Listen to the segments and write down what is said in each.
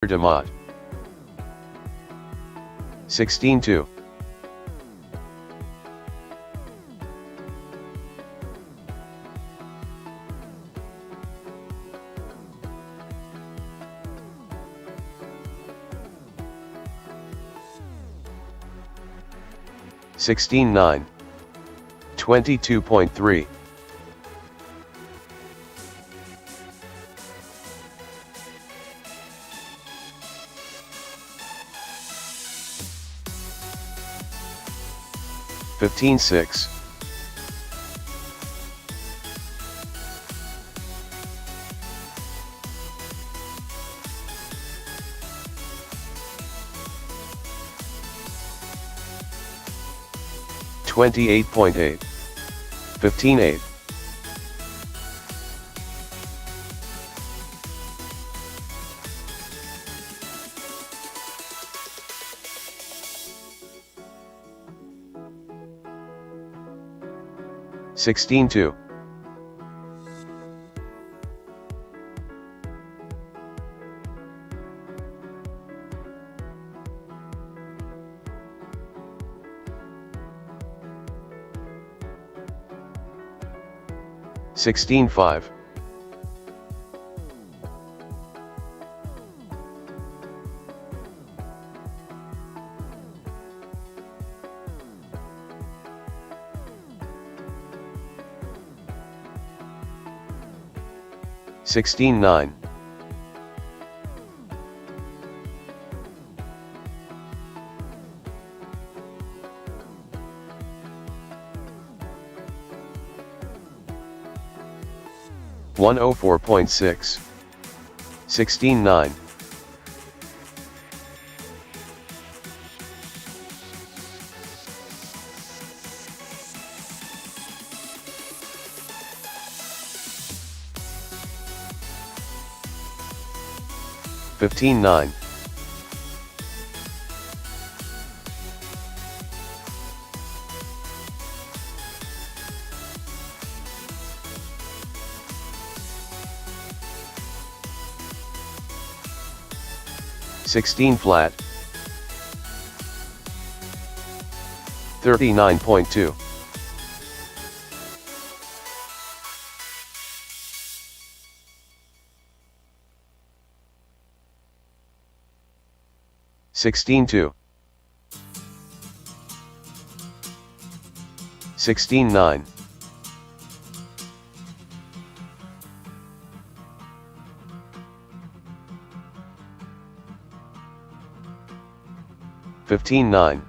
Demott. 16-2. 16-9. 22.3. 15-6. 28.8. 15-8. 16-2. 16-5. 16-9. 104.6. 16-9. 15-9. 16 flat. 39.2. 16-2. 16-9. 15-9.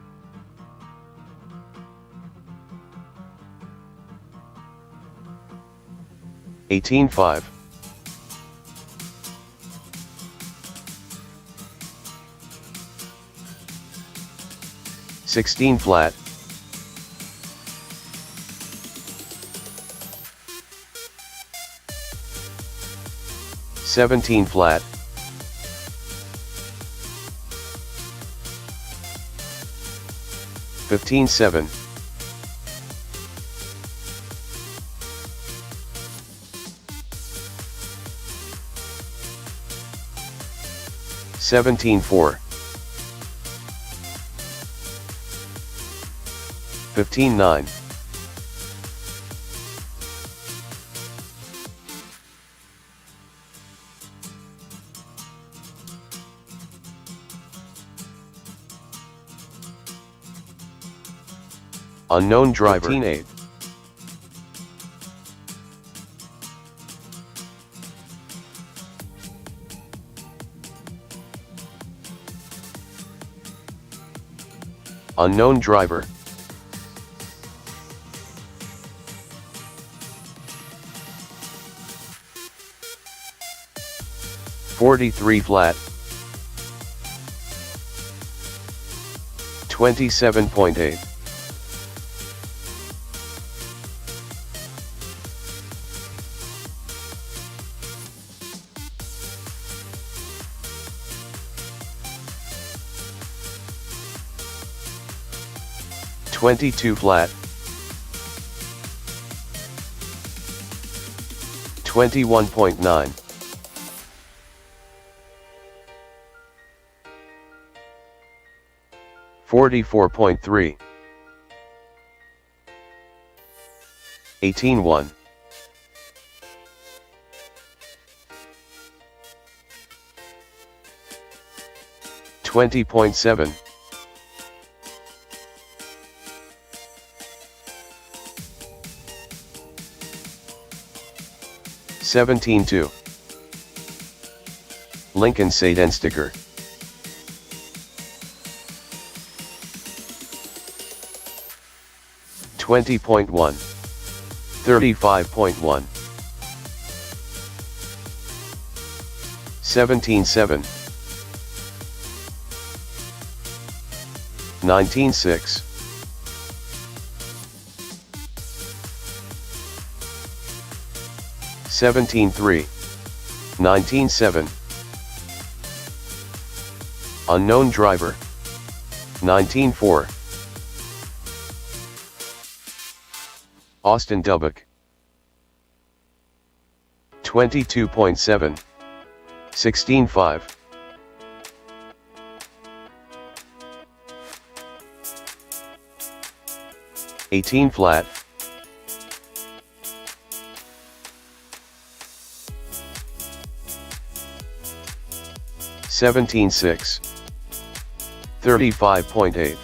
18-5. 16 flat. 17 flat. 15-7. 17-4. 15-9. 'Unknown driver. 15-8. 'Unknown driver. 43 flat. 27.8. 22 flat. 21.9. 44.3. 18.1. 20.7. 17.2. Lincoln Saden sticker. 20.1. 35.1. 17.7. 19.6. 17.3. 19.7. Unknown driver. 19.4. Austin Dubbock. 22.7. 16.5. 18 flat. 17.6. 35.8.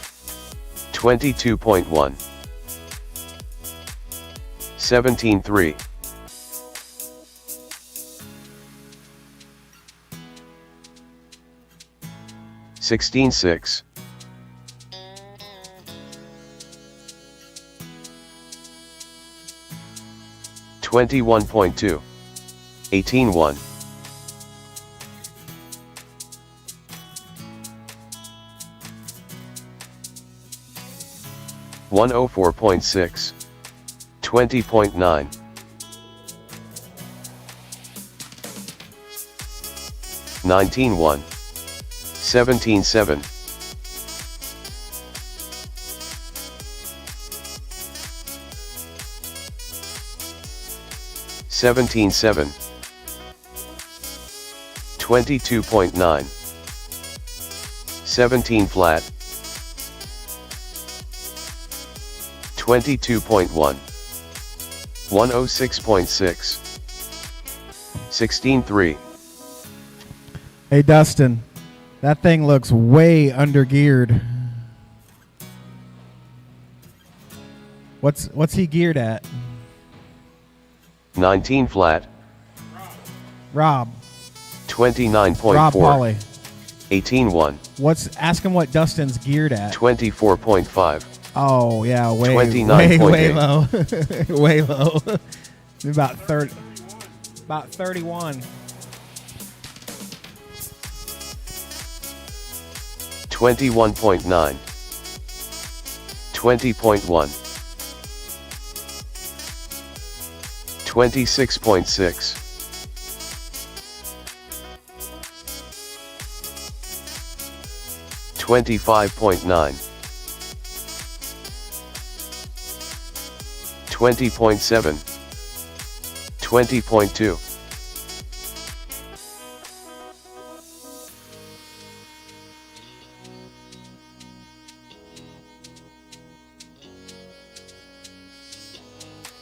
22.1. 17.3. 16.6. 21.2. 18.1. 104.6. 20.9. 19.1. 17.7. 17.7. 22.9. 17 flat. 22.1. 106.6. 16.3. Hey Dustin, that thing looks way under geared. What's he geared at? 19 flat. Rob. 29.4. Rob Polly. 18.1. Ask him what Dustin's geared at. 24.5. Oh yeah, way 29.8. way low. Way low. About 31. 21.9. 20.1. 26.6. 25.9. 20.7. 20.2.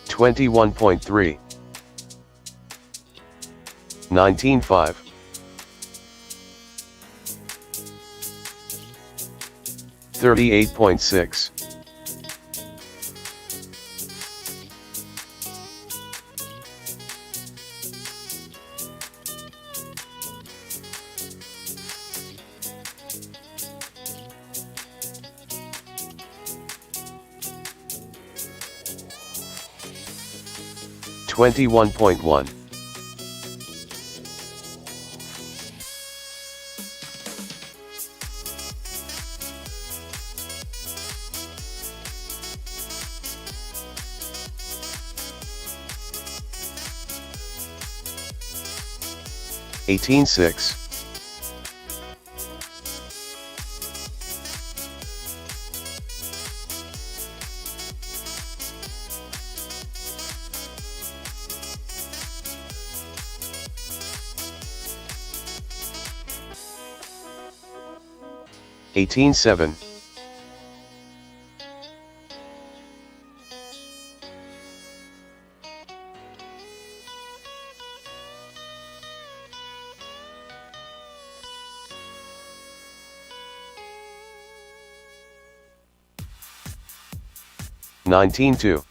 21.3. 19.5. 38.6. 21.1. 18.6. 18.7. 19-2.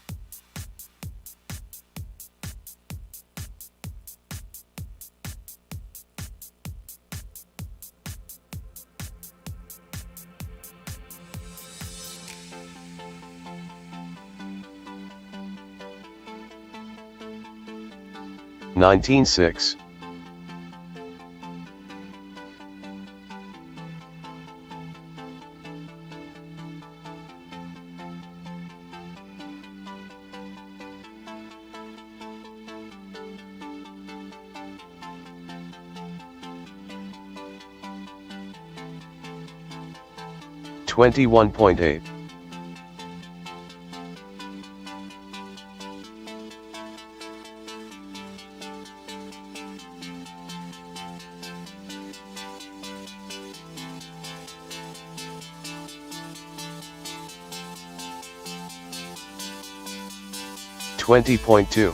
19-6. 21.8. 20.2.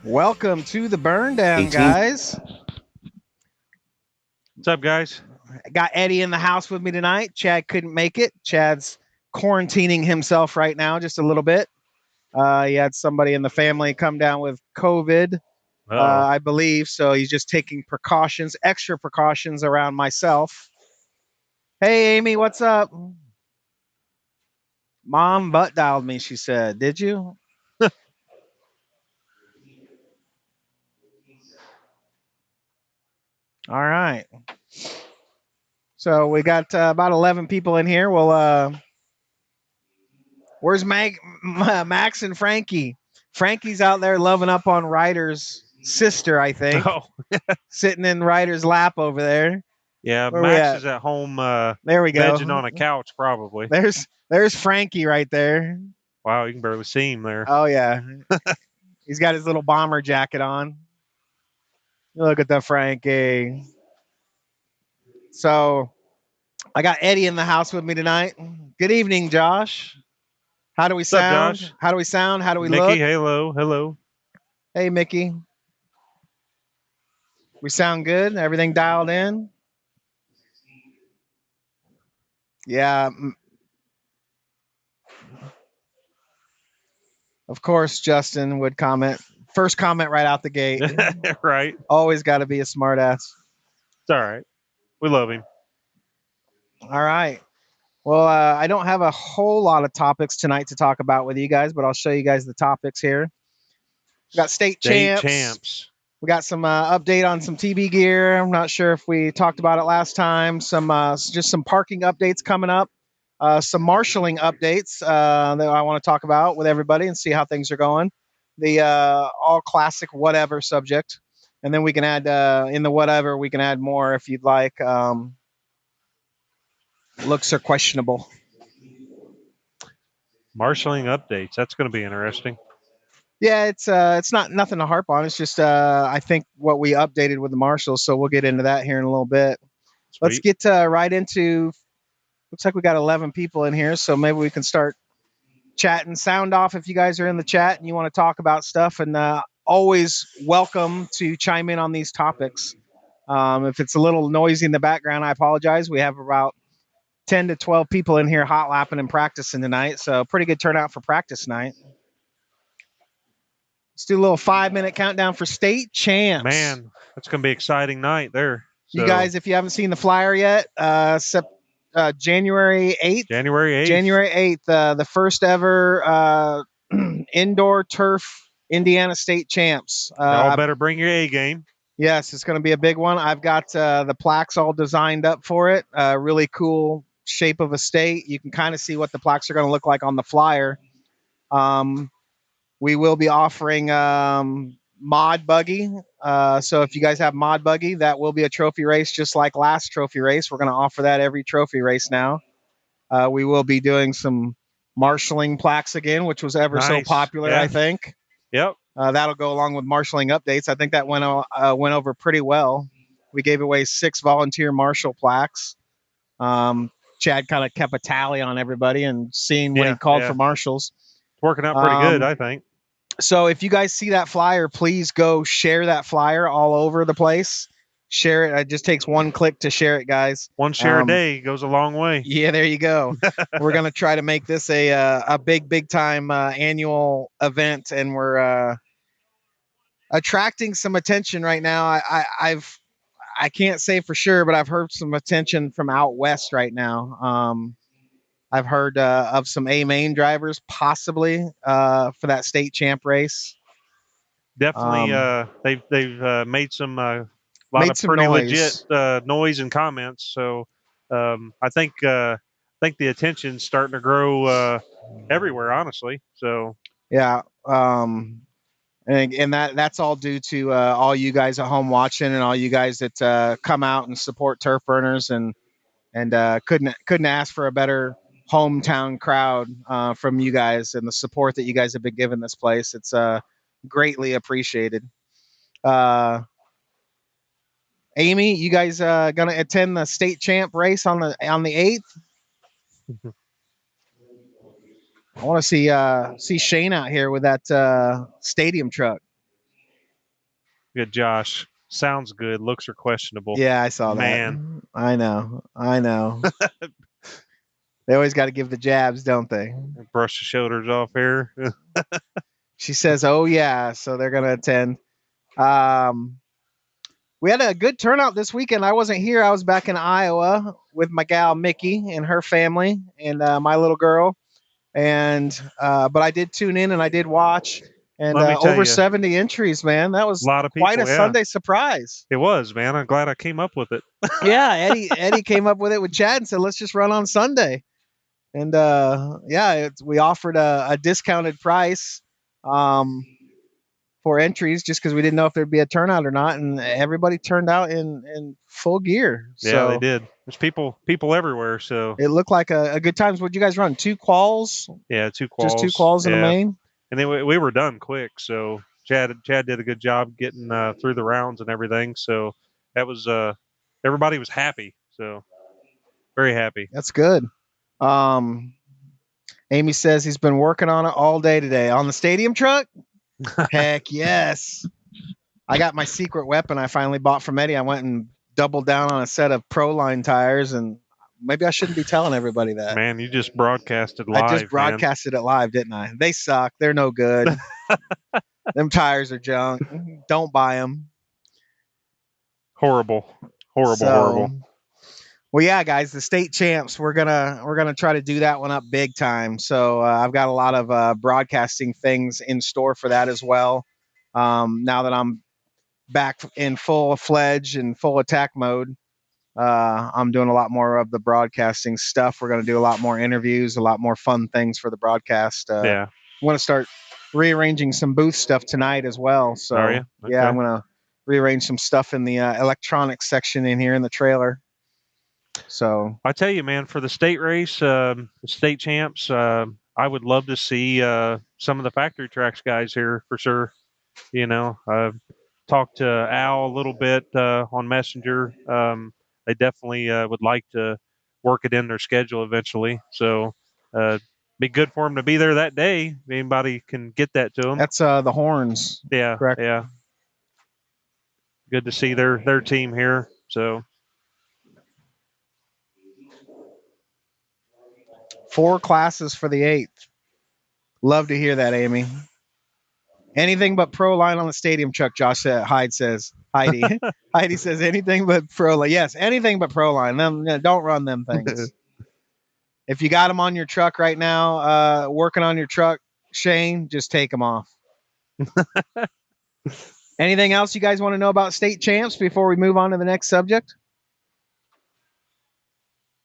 'Welcome to the burn down, 18. guys. What's up, guys? I got Eddie in the house with me tonight. Chad couldn't make it. Chad's quarantining himself right now just a little bit. He had somebody in the family come down with COVID, I believe. So he's just taking precautions, extra precautions around myself. Hey, Amy, what's up? Mom butt dialed me, she said. Did you? All right. So we got about 11 people in here. Well, where's Max and Frankie? Frankie's out there loving up on Ryder's sister, I think. Oh, Sitting in Ryder's lap over there. yeah. Where we Max at? is at home There we go. vegging on a couch, probably. There's Frankie right there. Wow, you can barely see him there. Oh yeah. He's got his little bomber jacket on. Look at the Frankie. So I got Eddie in the house with me tonight. Good evening, Josh. How do we What's up, sound? Josh? How do we sound? How do we Mickey, look? hello. Hey, Mickey. We sound good? Everything dialed in? Yeah. Of course, Justin would comment. First comment right out the gate. Right. Always got to be a smartass. It's all right. We love him. All right. Well, I don't have a whole lot of topics tonight to talk about with you guys, but I'll show you guys the topics here. We got state champs. We got some update on some TB gear. I'm not sure if we talked about it last time. Some just some parking updates coming up. Some marshaling updates that I want to talk about with everybody and see how things are going. The all classic whatever subject, and then we can add in the whatever we can add more if you'd like. Looks are questionable. Marshalling updates. That's going to be interesting. Yeah, it's not nothing to harp on. It's just I think what we updated with the marshals. So we'll get into that here in a little bit. Sweet. Let's get right into. Looks like we got 11 people in here, so maybe we can start chatting. Sound off if you guys are in the chat and you want to talk about stuff. And always welcome to chime in on these topics. If it's a little noisy in the background, I apologize. We have about 10 to 12 people in here hot lapping and practicing tonight, so pretty good turnout for practice night. Let's do a little 5-minute countdown for state champs. Man, that's going to be an exciting night there. So, you guys, if you haven't seen the flyer yet, January 8th. January 8th. January 8th, the first ever indoor turf Indiana state champs. Y'all better bring your A game. Yes, it's going to be a big one. I've got the plaques all designed up for it. Really cool shape of a state. You can kind of see what the plaques are going to look like on the flyer. We will be offering mod buggy. So if you guys have mod buggy, that will be a trophy race just like last trophy race. We're going to offer that every trophy race now. We will be doing some marshaling plaques again, which was ever so popular, Yeah. I think. Yep. That'll go along with marshaling updates. I think that went over pretty well. We gave away 6 volunteer marshal plaques. Chad kind of kept a tally on everybody and seeing when he called for marshals. working out pretty good, I think. So if you guys see that flyer, please go share that flyer all over the place. Share it. It just takes one click to share it, guys. One share a day goes a long way. Yeah, there you go. We're gonna try to make this a big time annual event, and we're attracting some attention right now. I can't say for sure, but I've heard some attention from out west right now. I've heard of some A main drivers possibly for that state champ race. Definitely, they've made some lot Made of some pretty noise. legit noise and comments. So I think the attention's starting to grow everywhere, honestly. So Yeah. And that's all due to all you guys at home watching and all you guys that come out and support TurfBurners and couldn't ask for a better hometown crowd from you guys and the support that you guys have been giving this place. It's greatly appreciated. Amy, you guys gonna attend the state champ race on the 8th? I want to see Shane out here with that stadium truck. good, Josh. Sounds good. Looks are questionable. Yeah, I saw Man. that. I know. They always got to give the jabs, don't they? Brush the shoulders off here. She says, "Oh yeah," so they're gonna attend. We had a good turnout this weekend. I wasn't here. I was back in Iowa with my gal Mickey and her family and my little girl. And but I did tune in and I did watch. And Let me tell over you, 70 entries, man. That was a lot of quite people. a Yeah, Sunday surprise. it was, man. I'm glad I came up with it. Yeah, Eddie came up with it with Chad and said, "Let's just run on Sunday." And yeah, we offered a discounted price for entries just because we didn't know if there'd be a turnout or not, and everybody turned out in full gear. Yeah, they So did. There's people everywhere. So it looked like a good time. What'd you guys run? 2 quals? yeah, 2 quals. Just 2 quals in the main? And then we were done quick. So Chad did a good job getting through the rounds and everything. So that was everybody was happy. So very happy. That's good. Amy says he's been working on it all day today on the stadium truck. Heck yes. I got my secret weapon I finally bought from Eddie. I went and doubled down on a set of Proline tires, and maybe I shouldn't be telling everybody that. Man, you just broadcasted live. I just broadcasted it live, didn't I? They suck. They're no good. Them tires are junk. Don't buy them. Horrible. Well, yeah, guys, the state champs. We're gonna try to do that one up big time. So I've got a lot of broadcasting things in store for that as well. Now that I'm back in full fledged and full attack mode, I'm doing a lot more of the broadcasting stuff. We're gonna do a lot more interviews, a lot more fun things for the broadcast. Yeah. I want to start rearranging some booth stuff tonight as well. So Are you? Okay. yeah, I'm gonna rearrange some stuff in the electronics section in here in the trailer. So I tell you, man, for the state race, the state champs, I would love to see some of the factory tracks guys here for sure. You know, I've talked to Al a little bit on Messenger. They definitely would like to work it in their schedule eventually. So be good for them to be there that day. If anybody can get that to them. that's the horns. Yeah, correct. Yeah. Good to see their team here. So 4 classes for the 8th. Love to hear that, Amy. Anything but pro line on the stadium truck, Josh said. Heidi. Heidi says anything but pro line. Yes, anything but pro line. Don't run them things. If you got them on your truck right now, working on your truck, Shane, just take them off. Anything else you guys want to know about state champs before we move on to the next subject?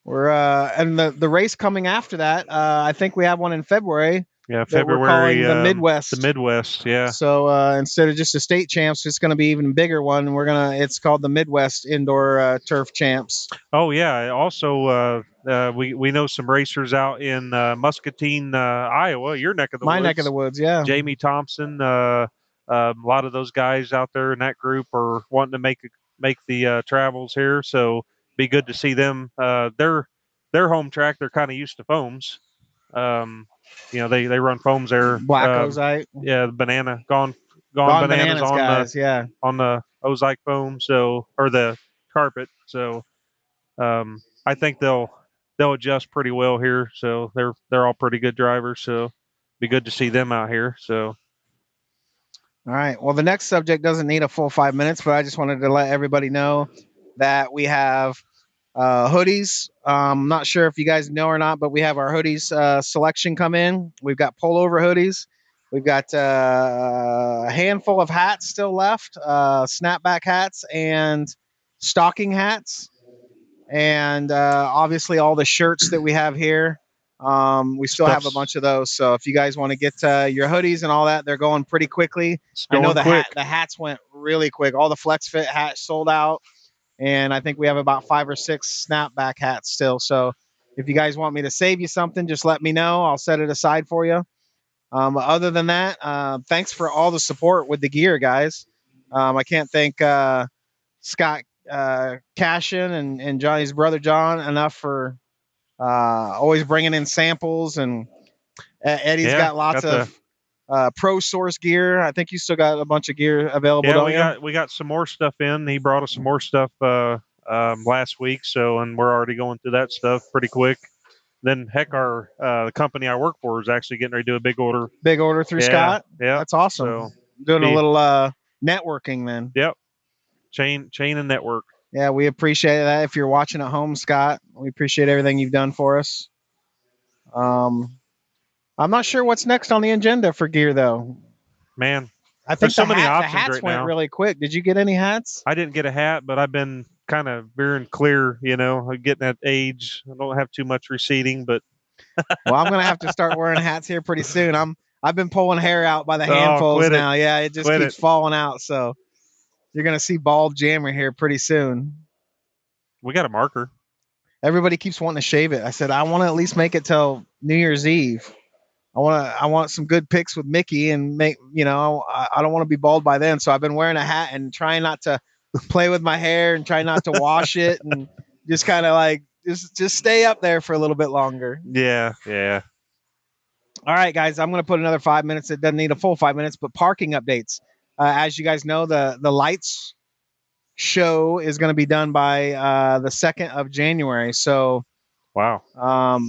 We're and the race coming after that. I think we have one in February. Yeah, February. We're calling the Midwest. The Midwest, yeah. So instead of just a state champs, it's going to be even bigger one. It's called the Midwest Indoor Turf Champs. Oh yeah. Also, we know some racers out in Muscatine, Iowa, your neck of the woods. My neck of the woods, yeah. Jamie Thompson, a lot of those guys out there in that group are wanting to make the travels here. So be good to see them. Their home track, they're kind of used to foams. they run foams there. Black ozite. Yeah, the gone Gone bananas bananas, guys. Yeah. on the ozite foam, or the carpet. So I think they'll adjust pretty well here. So they're all pretty good drivers. So be good to see them out here. So All right. Well, the next subject doesn't need a full 5 minutes, but I just wanted to let everybody know that we have hoodies. Not sure if you guys know or not, but we have our hoodies selection come in. We've got pullover hoodies. We've got a handful of hats still left, snapback hats and stocking hats, and obviously all the shirts that we have here. We still have a bunch of those. So if you guys want to get your hoodies and all that, they're going pretty quickly. I know quick. the hats went really quick. All the flex fit hats sold out, and I think we have about 5 or 6 snapback hats still. So if you guys want me to save you something, just let me know. I'll set it aside for you. Other than that, thanks for all the support with the gear, guys. I can't thank Scott Cashin and Johnny's brother John enough for always bringing in samples, and Eddie's got lots of pro source gear. I think you still got a bunch of gear available. Yeah, we got some more stuff in. He brought us some more stuff last week, and we're already going through that stuff pretty quick. Then heck, our the company I work for is actually getting ready to do a big order. Big order through Scott. Yeah, that's awesome. So doing a little networking then. Yep, chain and network. Yeah, we appreciate that. If you're watching at home, Scott, we appreciate everything you've done for us. I'm not sure what's next on the agenda for gear though. Man, I think so many options the hats right went now. really quick. Did you get any hats? I didn't get a hat, but I've been kind of veering clear. Getting that age. I don't have too much receding, but well, I'm gonna have to start wearing hats here pretty soon. I've been pulling hair out by the handfuls now. Yeah, it just keeps falling out. So you're gonna see bald jammer here pretty soon. We got a marker. Everybody keeps wanting to shave it. I said I want to at least make it till New Year's Eve. I want some good pics with Mickey and make I don't want to be bald by then. So I've been wearing a hat and trying not to play with my hair and try not to wash it and just kind of like just stay up there for a little bit longer. Yeah. All right, guys, I'm going to put another 5 minutes. It doesn't need a full 5 minutes, but parking updates. As you guys know, the lights show is going to be done by the 2nd of January. So, wow.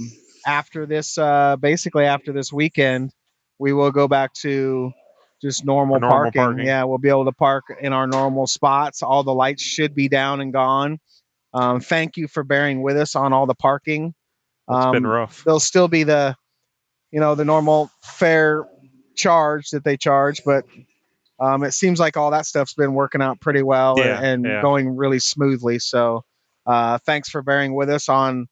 After this, basically after this weekend, we will go back to just normal parking. Yeah, we'll be able to park in our normal spots. All the lights should be down and gone. Thank you for bearing with us on all the parking. It's been rough. There'll still be the normal fair charge that they charge, but it seems like all that stuff's been working out pretty well and going really smoothly. So thanks for bearing with us on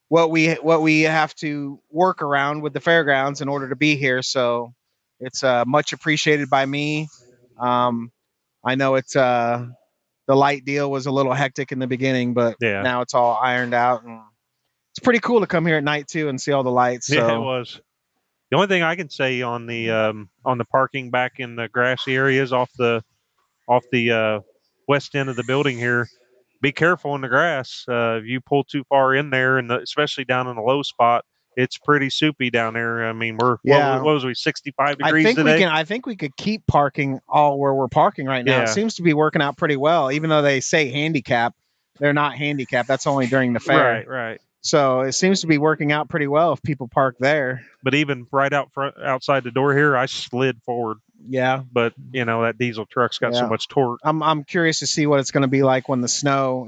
what we have to work around with the fairgrounds in order to be here. So it's much appreciated by me. I know it's the light deal was a little hectic in the beginning, but now it's all ironed out, and it's pretty cool to come here at night too and see all the lights. So. Yeah, it was. The only thing I can say on the parking back in the grassy areas off the west end of the building here, be careful in the grass. If you pull too far in there, and especially down in the low spot, it's pretty soupy down there. I mean, what was we 65 degrees today? I think we could keep parking all where we're parking right now. It seems to be working out pretty well, even though they say handicap. They're not handicapped. That's only during the fair. Right. So it seems to be working out pretty well if people park there. But even right outside the door here, I slid forward. Yeah. But that diesel truck's got so much torque. I'm curious to see what it's going to be like when the snow.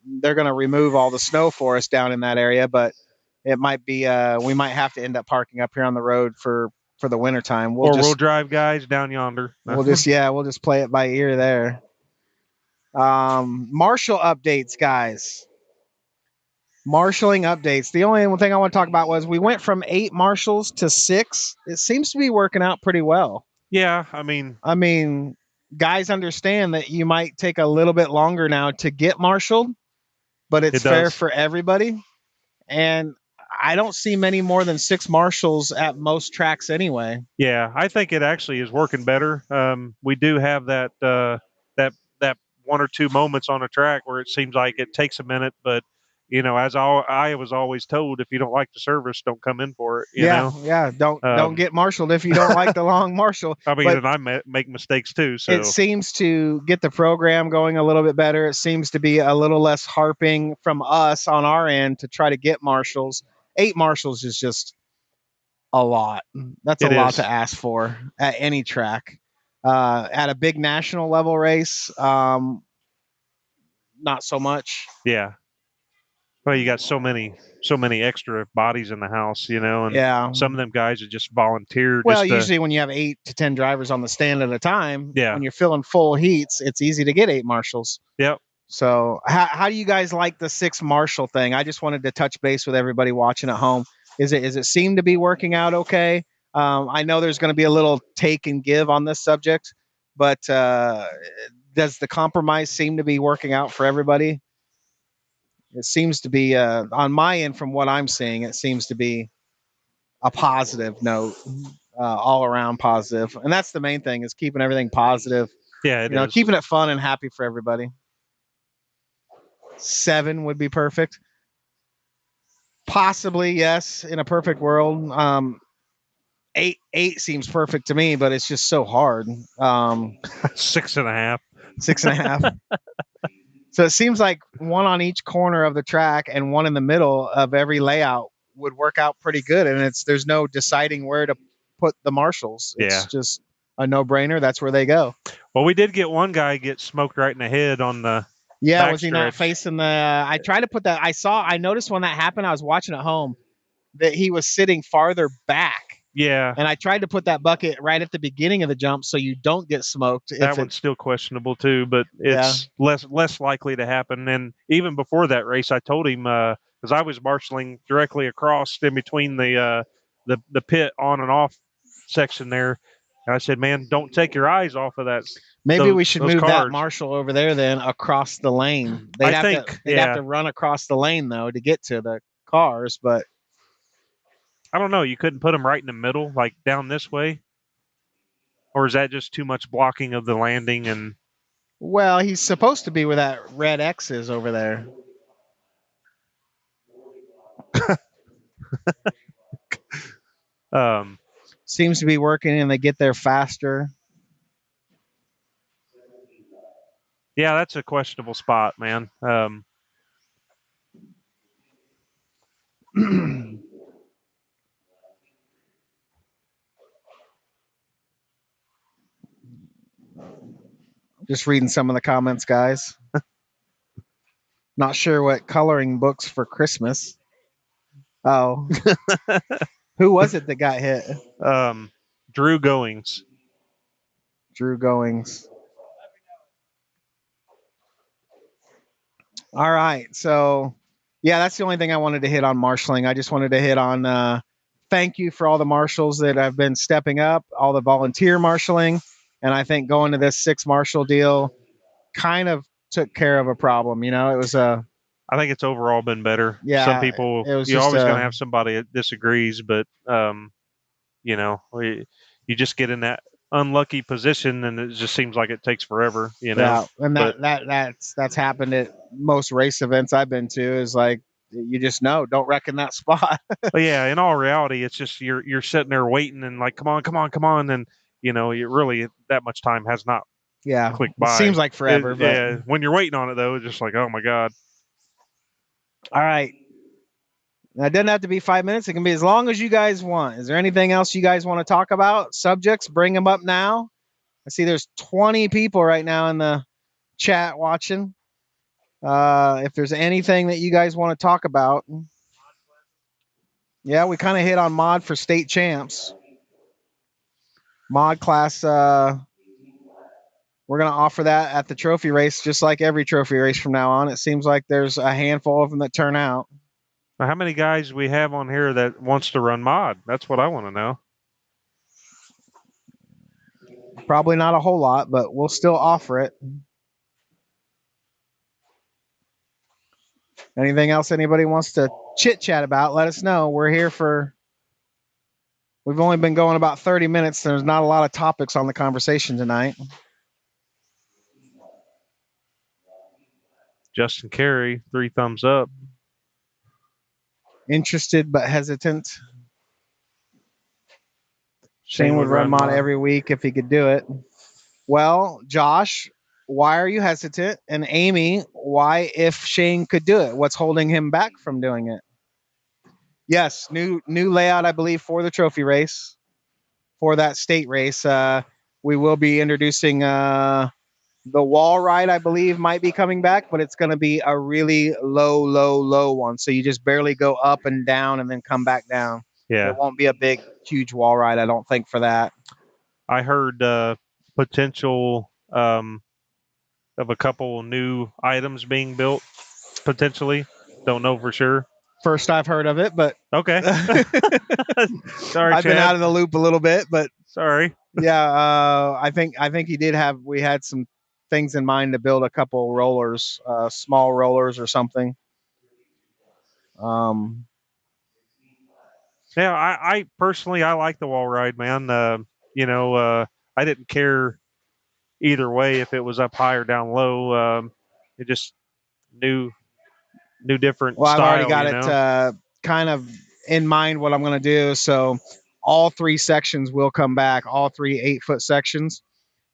They're going to remove all the snow for us down in that area, but it might be we might have to end up parking up here on the road for the wintertime. We'll drive guys down yonder. We'll just play it by ear there. Marshal updates, guys. Marshaling updates. The only thing I want to talk about was we went from 8 marshals to 6. It seems to be working out pretty well. Yeah, I mean, guys understand that you might take a little bit longer now to get marshaled, but it's fair for everybody. And I don't see many more than 6 marshals at most tracks anyway. Yeah, I think it actually is working better. We do have that 1 or 2 moments on a track where it seems like it takes a minute, but as I was always told, if you don't like the service, don't come in for it. Yeah. Don't get marshaled if you don't like the long marshal. I mean, But and I make mistakes too. it So seems to get the program going a little bit better. It seems to be a little less harping from us on our end to try to get marshals. 8 marshals is just a lot. That's a It lot is. to ask for at any track. At a big national level race, not so much. yeah. Well, you got so many extra bodies in the house, and Yeah. some of them guys are just volunteer Well, just to. usually when you have 8 to 10 drivers on the stand at a time, Yeah. when you're filling full heats, it's easy to get 8 marshals. Yep. So, how do you guys like the 6 marshal thing? I just wanted to touch base with everybody watching at home. Is it seem to be working out okay? I know there's going to be a little take and give on this subject, but does the compromise seem to be working out for everybody? It seems to be on my end, from what I'm seeing, it seems to be a positive note, all around positive, and that's the main thing, is keeping everything positive. Yeah, it is. Keeping it fun and happy for everybody. 7 would be perfect. Possibly, yes, in a perfect world. 8 seems perfect to me, but it's just so hard. 6.5. 6.5. So it seems like one on each corner of the track and one in the middle of every layout would work out pretty good. And there's no deciding where to put the marshals. It's just a no-brainer. That's where they go. Well, we did get one guy get smoked right in the head on the. Yeah, was he not facing the? I tried to put that. I noticed when that happened. I was watching at home that he was sitting farther back. Yeah. And I tried to put that bucket right at the beginning of the jump so you don't get smoked. That one's still questionable too, but it's less likely to happen. And even before that race, I told him, because I was marshaling directly across in between the pit on and off section there. And I said, man, don't take your eyes off of that. Maybe we should move that marshal over there then across the lane. They'd have to run across the lane though to get to the cars, but I don't know. You couldn't put them right in the middle, like down this way, or is that just too much blocking of the landing? And well, he's supposed to be where that red X is over there. Seems to be working, and they get there faster. Yeah, that's a questionable spot, man. Just reading some of the comments, guys. Not sure what coloring books for Christmas. Oh. Who was it that got hit? Drew Goings. Drew Goings. All right. So, yeah, that's the only thing I wanted to hit on marshaling. I just wanted to hit on thank you for all the marshals that have been stepping up, all the volunteer marshaling. And I think going to this 6 marshal deal kind of took care of a problem. It was a. I think it's overall been better. Yeah. Some people, you're always going to have somebody that disagrees, but, you just get in that unlucky position and it just seems like it takes forever, Yeah. And that's happened at most race events I've been to, is like, you just don't reckon that spot. But yeah, in all reality, it's just you're sitting there waiting and like, come on, and you really that much time has not clicked by. It seems like forever. Yeah, when you're waiting on it though, it's just like, oh my god. All right. Now, it doesn't have to be 5 minutes. It can be as long as you guys want. Is there anything else you guys want to talk about? Subjects, bring them up now. I see there's 20 people right now in the chat watching. If there's anything that you guys want to talk about. Yeah, we kind of hit on mod for state champs. Mod class, we're going to offer that at the trophy race, just like every trophy race from now on. It seems like there's a handful of them that turn out. Now, how many guys we have on here that wants to run mod? That's what I want to know. Probably not a whole lot, but we'll still offer it. Anything else anybody wants to chit chat about, let us know. We're here we've only been going about 30 minutes. There's not a lot of topics on the conversation tonight. Justin Carey, 3 thumbs up. Interested but hesitant. Shane would run mod every week if he could do it. Well, Josh, why are you hesitant? And Amy, why, if Shane could do it, what's holding him back from doing it? Yes, new layout, I believe, for the trophy race, for that state race. We will be introducing the wall ride, I believe, might be coming back, but it's going to be a really low one. So you just barely go up and down and then come back down. Yeah. It won't be a big, huge wall ride, I don't think, for that. I heard potential of a couple new items being built, potentially. Don't know for sure. First I've heard of it, but okay. Sorry, I've been Chad. out of the loop a little bit, but sorry. Yeah, I think he did have. We had some things in mind to build a couple rollers, small rollers or something. Yeah, I personally I like the wall ride, man. I didn't care either way if it was up high or down low. It just new different Well, I've style. already got it kind of in mind what I'm going to do. So all 3 sections will come back, all 3 8-foot sections,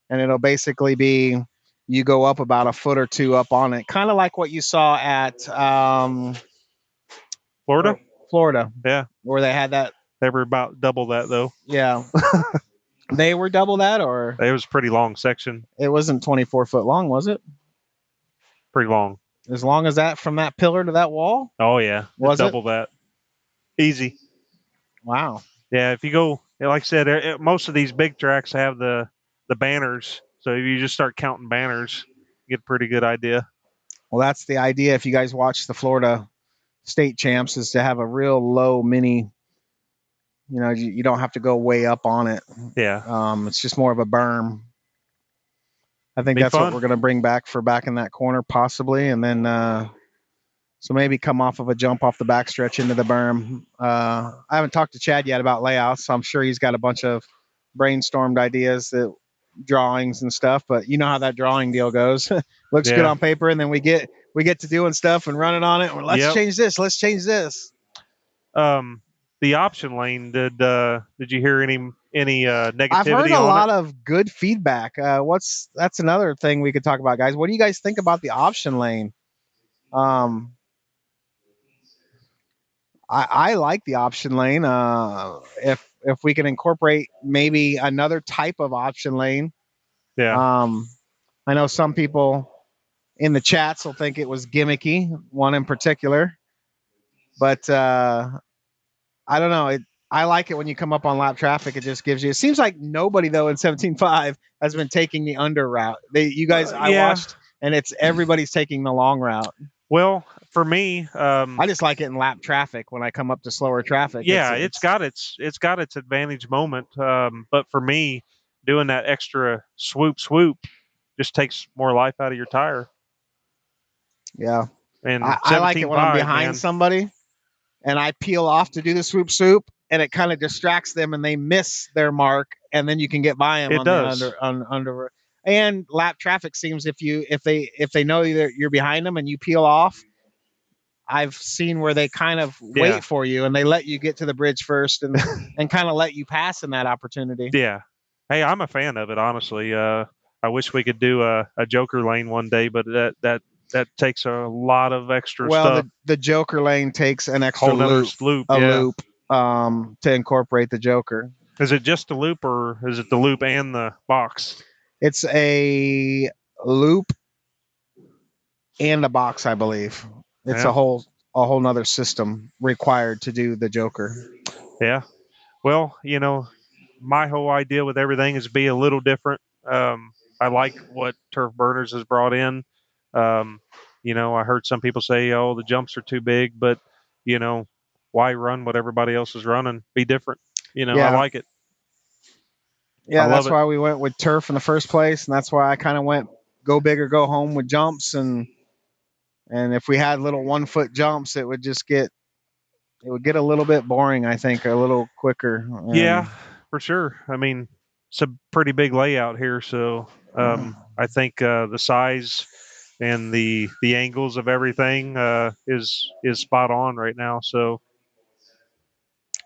and it'll basically be you go up about a foot or 2 up on it, kind of like what you saw at Florida. Florida, Yeah, where they had that. They were about double that though. Yeah. They were double that, or it was a pretty long section. It wasn't 24 foot long, was it? Pretty long. As long as that from that pillar to that wall? Oh yeah, was double that. Easy. Wow. Yeah, if you go, like I said, most of these big tracks have the banners. So if you just start counting banners, you get a pretty good idea. Well, that's the idea. If you guys watch the Florida State Champs, is to have a real low mini. You don't have to go way up on it. Yeah. It's just more of a berm. I think that's what we're going to bring back for back in that corner, possibly, and then so maybe come off of a jump off the backstretch into the berm. I haven't talked to Chad yet about layouts, so I'm sure he's got a bunch of brainstormed ideas, drawings and stuff. But you know how that drawing deal goes. Looks good on paper, and then we get to doing stuff and running on it. Let's change this. Let's change this. The option lane. Did you hear any negativity? I've heard a lot of good feedback. That's another thing we could talk about, guys. What do you guys think about the option lane? I like the option lane. If we can incorporate maybe another type of option lane. Yeah. I know some people in the chats will think it was gimmicky, one in particular, but I don't know. I like it when you come up on lap traffic. It just gives you. It seems like nobody though in 17.5 has been taking the under route. You guys, I watched, and everybody's taking the long route. Well, for me, I just like it in lap traffic when I come up to slower traffic. Yeah, it's got its advantage moment. But for me, doing that extra swoop just takes more life out of your tire. Yeah, and I like it when I'm behind somebody and I peel off to do the swoop, and it kind of distracts them and they miss their mark, and then you can get by them the under. And lap traffic seems if they know you're behind them and you peel off, I've seen where they kind of wait for you and they let you get to the bridge first and kind of let you pass in that opportunity. Yeah. Hey, I'm a fan of it, honestly. I wish we could do a Joker lane one day, but that takes a lot of extra stuff. Well, the Joker lane takes an extra loop to incorporate the Joker. Is it just the loop, or is it the loop and the box? It's a loop and a box, I believe. It's a whole nother system required to do the Joker. Yeah. Well, my whole idea with everything is be a little different. I like what TurfBurners has brought in. I heard some people say, "Oh, the jumps are too big," but why run what everybody else is running? Be different. I like it. Yeah, that's why we went with turf in the first place, and that's why I kind of went go big or go home with jumps, and if we had little 1 foot jumps, it would get a little bit boring. I think a little quicker. Yeah, for sure. I mean, it's a pretty big layout here, so I think the size and the angles of everything is spot on right now. So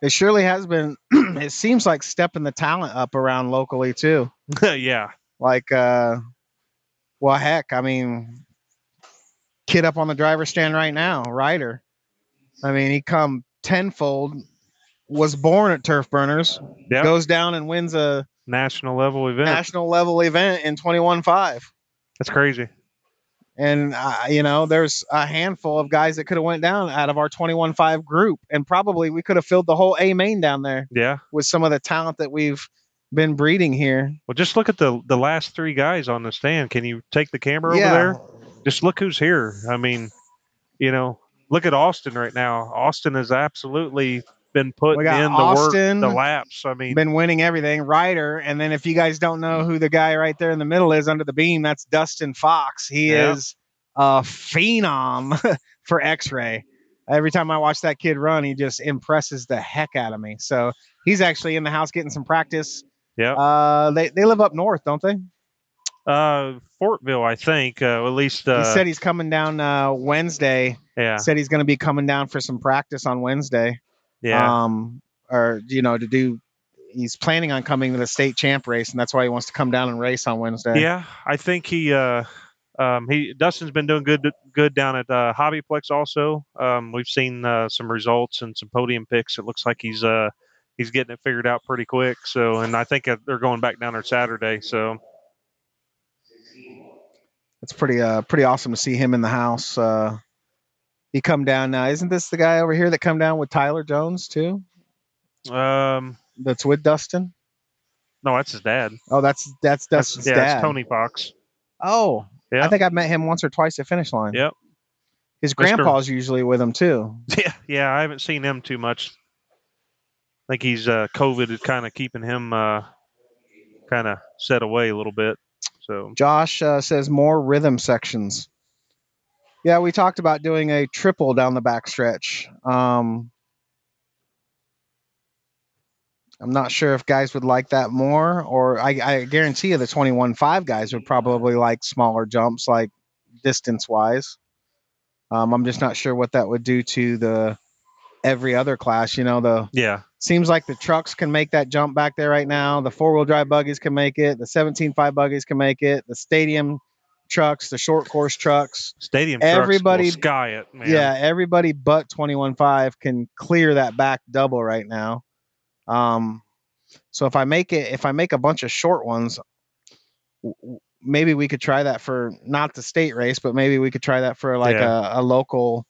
It surely has been. It seems like stepping the talent up around locally too. Yeah. Like, well, heck, I mean, kid up on the driver's stand right now, Ryder. I mean, he come tenfold. Was born at TurfBurners. Yep. Goes down and wins a national level event. National level event in 21.5. That's crazy. And there's a handful of guys that could have went down out of our 21.5 group, and probably we could have filled the whole A main down there. Yeah. With some of the talent that we've been breeding here. Well, just look at the last three guys on the stand. Can you take the camera over there? Just look who's here. I mean, look at Austin right now. Austin has absolutely been putting in Austin, the work, the laps. I mean, been winning everything. Ryder, and then if you guys don't know who the guy right there in the middle is under the beam, that's Dustin Fox. He is a phenom for X-ray. Every time I watch that kid run, he just impresses the heck out of me. So he's actually in the house getting some practice. Yeah. They live up north, don't they? Fortville, I think. At least he said he's coming down Wednesday. Yeah. Said he's going to be coming down for some practice on Wednesday. Yeah. Or to do. He's planning on coming to the state champ race, and that's why he wants to come down and race on Wednesday. Yeah, I think Dustin's been doing good down at Hobbyplex also. We've seen some results and some podium picks. It looks like he's getting it figured out pretty quick. So, and I think they're going back down there Saturday. So it's pretty awesome to see him in the house. He come down now. Isn't this the guy over here that come down with Tyler Jones too? That's with Dustin. No, that's his dad. Oh, that's Dustin's dad. That's Tony Fox. Oh, yeah. I think I've met him once or twice at Finish Line. Yep. His grandpa's usually with him too. Yeah, I haven't seen him too much. I think he's COVID is kind of keeping him kind of set away a little bit. So Josh says more rhythm sections. Yeah, we talked about doing a triple down the backstretch. I'm not sure if guys would like that more, or I guarantee you the 21.5 guys would probably like smaller jumps, like distance-wise. I'm just not sure what that would do to the every other class. Seems like the trucks can make that jump back there right now. The four-wheel drive buggies can make it. The 17.5 buggies can make it. The stadium trucks, the short course trucks. Everybody trucks will sky it, man. Yeah, everybody but 21.5 can clear that back double right now. So if I make a bunch of short ones, maybe we could try that for not the state race, but maybe we could try that for like a local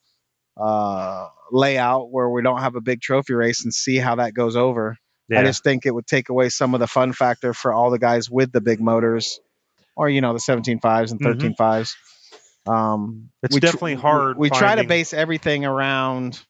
layout where we don't have a big trophy race and see how that goes over. Yeah. I just think it would take away some of the fun factor for all the guys with the big motors, or the 17.5s and 13.5s. It's definitely hard. We try to base everything around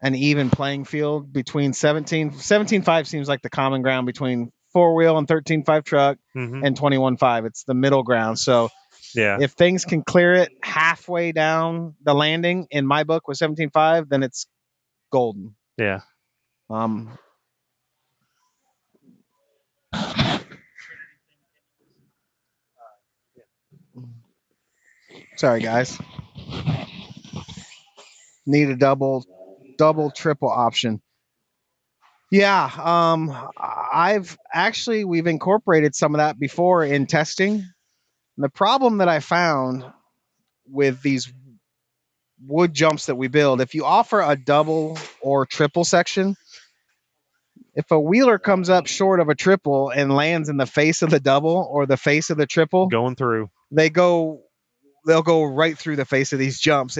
an even playing field between 17.5 seems like the common ground between four-wheel and 13.5 truck and 21.5. It's the middle ground. So if things can clear it halfway down the landing, in my book with 17.5, then it's golden. Yeah. Sorry, guys. Need a double, triple option. Yeah, we've incorporated some of that before in testing. And the problem that I found with these wood jumps that we build, if you offer a double or triple section, if a wheeler comes up short of a triple and lands in the face of the double or the face of the triple, going through, they'll go right through the face of these jumps.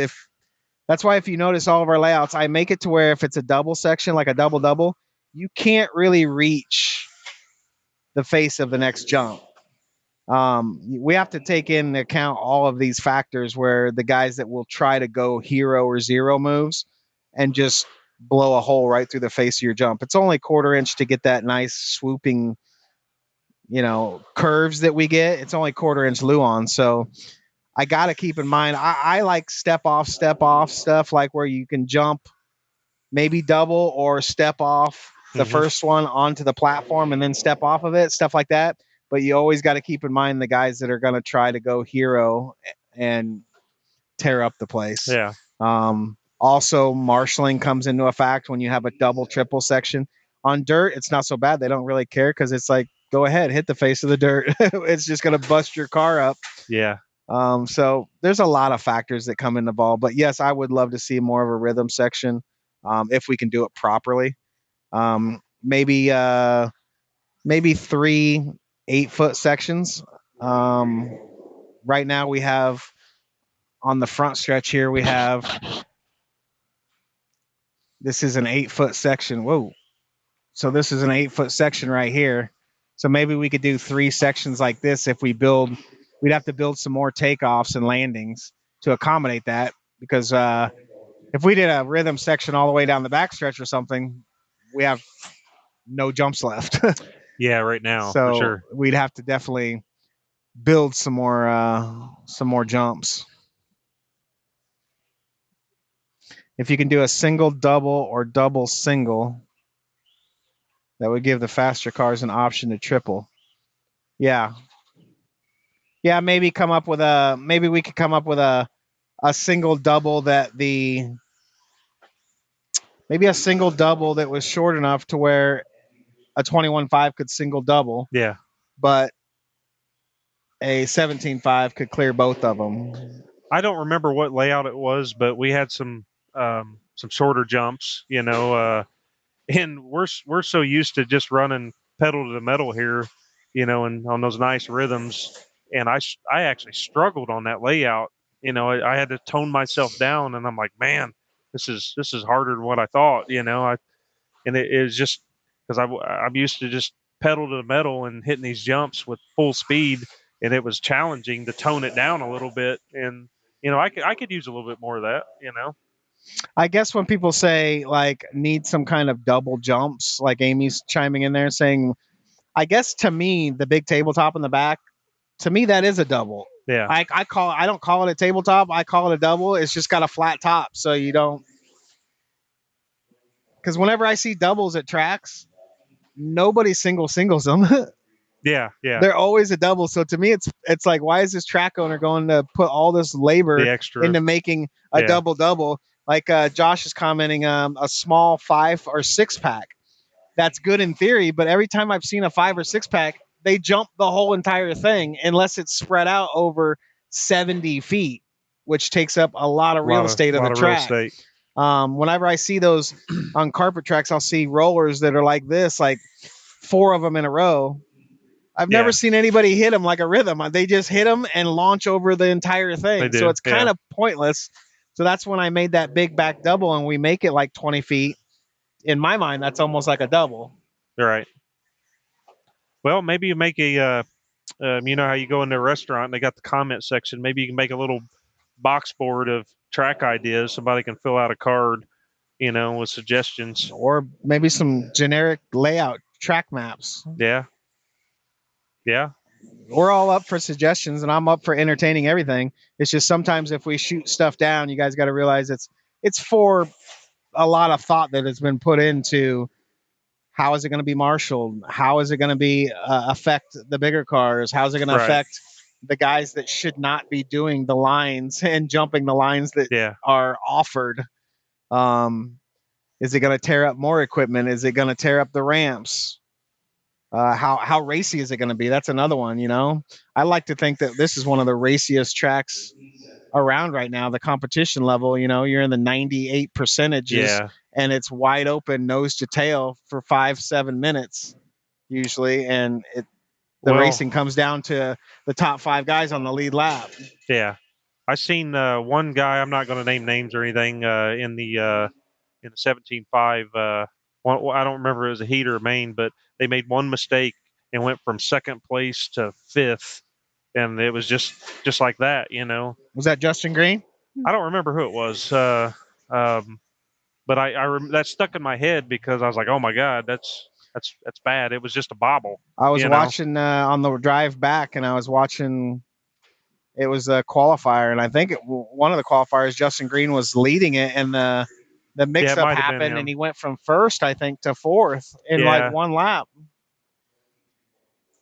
That's why if you notice all of our layouts, I make it to where if it's a double section, like a double, you can't really reach the face of the next jump. We have to take into account all of these factors where the guys that will try to go hero or zero moves and just blow a hole right through the face of your jump. It's only 1/4 inch to get that nice swooping, curves that we get. It's only 1/4 inch luan. So I got to keep in mind, I like step off stuff, like where you can jump maybe double or step off the first one onto the platform and then step off of it, stuff like that. But you always got to keep in mind the guys that are going to try to go hero and tear up the place. Yeah. Also, marshaling comes into effect when you have a double, triple section. On dirt, it's not so bad. They don't really care because it's like, go ahead, hit the face of the dirt. It's just going to bust your car up. Yeah. So there's a lot of factors that come into ball. But yes, I would love to see more of a rhythm section if we can do it properly. Maybe 3 8-foot sections. Right now we have on the front stretch here, we have this is an 8-foot section. Whoa. So this is an 8-foot section right here. So maybe we could do 3 sections like this if we'd have to build some more takeoffs and landings to accommodate that. Because if we did a rhythm section all the way down the backstretch or something, we have no jumps left. Yeah, right now, for So sure. we'd have to definitely build some more jumps. If you can do a single double or double single, that would give the faster cars an option to triple. Yeah. Yeah, maybe we could come up with a single double maybe a single double that was short enough to where a 21.5 could single double, Yeah. but a 17.5 could clear both of them. I don't remember what layout it was, but we had some shorter jumps, and we're so used to just running pedal to the metal here, and on those nice rhythms. And I actually struggled on that layout. I had to tone myself down, and I'm like, man, this is harder than what I thought. And it was just because I'm used to just pedal to the metal and hitting these jumps with full speed, and it was challenging to tone it down a little bit. And I could use a little bit more of that. I guess when people say like need some kind of double jumps, like Amy's chiming in there saying, I guess to me the big tabletop in the back, to me that is a double. Yeah. I don't call it a tabletop. I call it a double. It's just got a flat top, so you don't. Because whenever I see doubles at tracks, nobody singles them. Yeah. Yeah. They're always a double. So to me, it's like, why is this track owner going to put all this labor The extra. into making a Yeah. double? Like Josh is commenting, a small 5 or 6 pack. That's good in theory, but every time I've seen a 5 or 6 pack, they jump the whole entire thing unless it's spread out over 70 feet, which takes up a lot of real estate of the track. Whenever I see those on carpet tracks, I'll see rollers that are like this, like 4 of them in a row. I've never seen anybody hit them like a rhythm. They just hit them and launch over the entire thing. So it's kind of pointless. So that's when I made that big back double, and we make it like 20 feet. In my mind, that's almost like a double. Right. Well, maybe you make you know how you go into a restaurant and they got the comment section. Maybe you can make a little box board of track ideas. Somebody can fill out a card, with suggestions. Or maybe some generic layout track maps. Yeah. Yeah. We're all up for suggestions, and I'm up for entertaining everything. It's just sometimes if we shoot stuff down, you guys got to realize it's for a lot of thought that has been put into how is it going to be marshaled? How is it going to be affect the bigger cars? How is it going to affect the guys that should not be doing the lines and jumping the lines that are offered? Is it going to tear up more equipment? Is it going to tear up the ramps? How racy is it going to be? That's another one. I like to think that this is one of the raciest tracks around right now. The competition level, you're in the 98 percentages, and it's wide open, nose to tail for 5-7 minutes usually, and the racing comes down to the top 5 guys on the lead lap. Yeah, I seen one guy. I'm not going to name names or anything in the 17.5. I don't remember if it was a heat or a main, but they made one mistake and went from second place to 5th, and it was just like that. Was that Justin Green? I don't remember who it was, but that stuck in my head because I was like, oh my god, that's bad. It was just a bobble. I was watching on the drive back, and I was watching. It was a qualifier, and I think one of the qualifiers, Justin Green was leading it, and the mix-up happened, and he went from 1st, I think, to 4th in like one lap.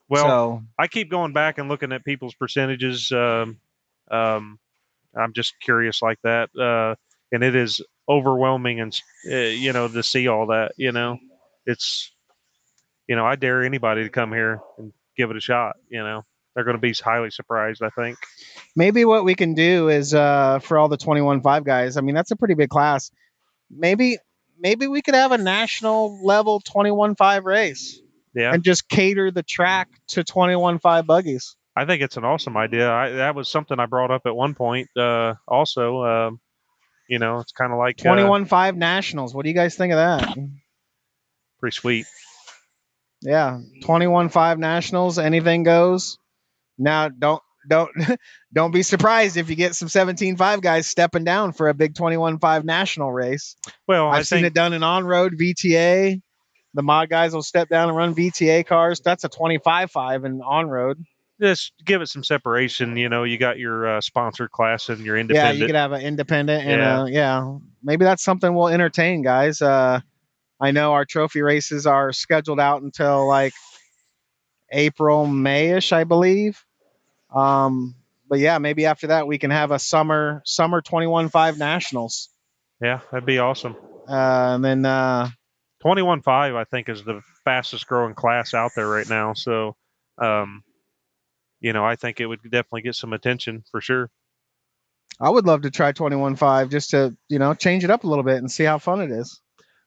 Well, I keep going back and looking at people's percentages. I'm just curious like that, and it is overwhelming and to see all that. It's I dare anybody to come here and give it a shot. They're going to be highly surprised, I think. Maybe what we can do is for all the 21.5 guys. I mean, that's a pretty big class. Maybe we could have a national level 21.5 race Yeah, and just cater the track to 21.5 buggies. I think it's an awesome idea. That was something I brought up at one point. Also, it's kind of like 21.5 nationals. What do you guys think of that? pretty sweet. Yeah, 21.5 nationals. Anything goes. Now, don't don't be surprised if you get some 17.5 guys stepping down for a big 21.5 national race. Well, I've seen it done in on-road VTA. The mod guys will step down and run VTA cars. That's a 25.5 in on-road. Just give it some separation. You got your sponsored class and your Yeah, independent. you could have an independent and maybe that's something we'll entertain, guys. I know our trophy races are scheduled out until like April, Mayish, I believe. But yeah, maybe after that we can have a summer 21.5 nationals. Yeah, that'd be awesome. And then 21.5, I think, is the fastest growing class out there right now. So, I think it would definitely get some attention for sure. I would love to try 21.5 just to change it up a little bit and see how fun it is.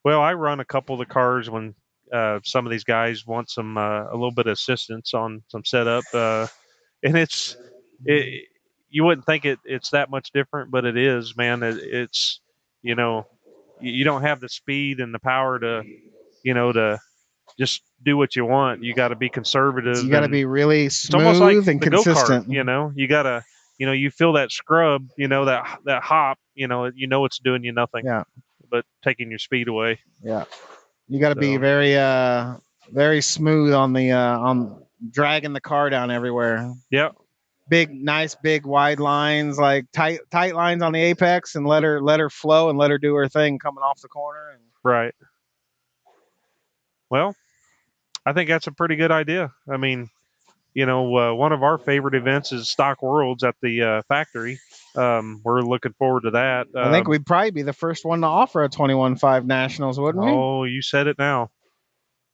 Well, I run a couple of the cars when some of these guys want some a little bit of assistance on some setup, and you wouldn't think it's that much different, but it is, man. It's you don't have the speed and the power to just do what you want. You got to be conservative. You got to be really It's almost like smooth and the go kart. consistent. You gotta you feel that scrub. That hop. It's doing you nothing. Yeah. But taking your speed away. Yeah. You got to be very smooth on the on dragging the car down everywhere. Yep. Nice big wide lines, like tight lines on the apex, and let her flow and let her do her thing coming off the corner. Right. Well, I think that's a pretty good idea. I mean, one of our favorite events is Stock Worlds at the factory. We're looking forward to that. I think we'd probably be the first one to offer a 21.5 nationals, wouldn't we? Oh, you said it now.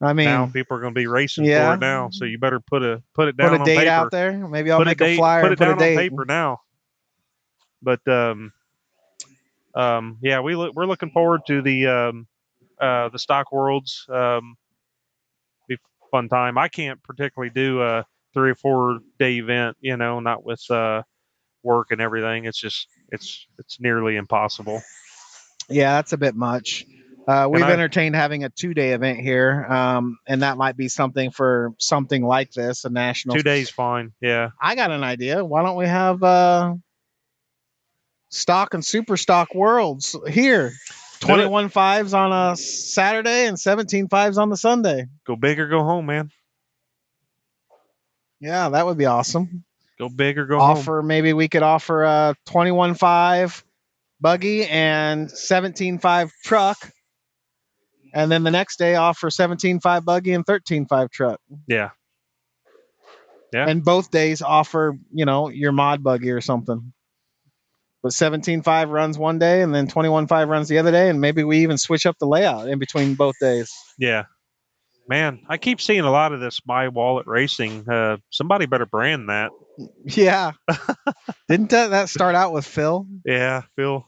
I mean, now people are going to be racing for it now, so you better put it down put a on date paper. out there. Maybe I'll make a flyer put and it put down a date on paper now. But yeah, we're looking forward to the Stock Worlds. Be fun time. I can't particularly do a 3 or 4 day event, not with work and everything. It's nearly impossible. Yeah, that's a bit much. We've entertained having a 2-day event here, and that might be something for something like this, a national. 2 days fine. Yeah. I got an idea. Why don't we have stock and super stock worlds here? 21.5s on a Saturday and 17.5s on the Sunday. Go big or go home, man. Yeah, that would be awesome. Go big or go home. Maybe we could offer a 21.5 buggy and 17.5 truck, and then the next day offer 17.5 buggy and 13.5 truck. Yeah. Yeah. And both days offer, your mod buggy or something. But 17.5 runs one day and then 21.5 runs the other day, and maybe we even switch up the layout in between both days. Yeah. Man, I keep seeing a lot of this My Wallet Racing. Somebody better brand that. Yeah. Didn't that start out with Phil? Yeah, Phil.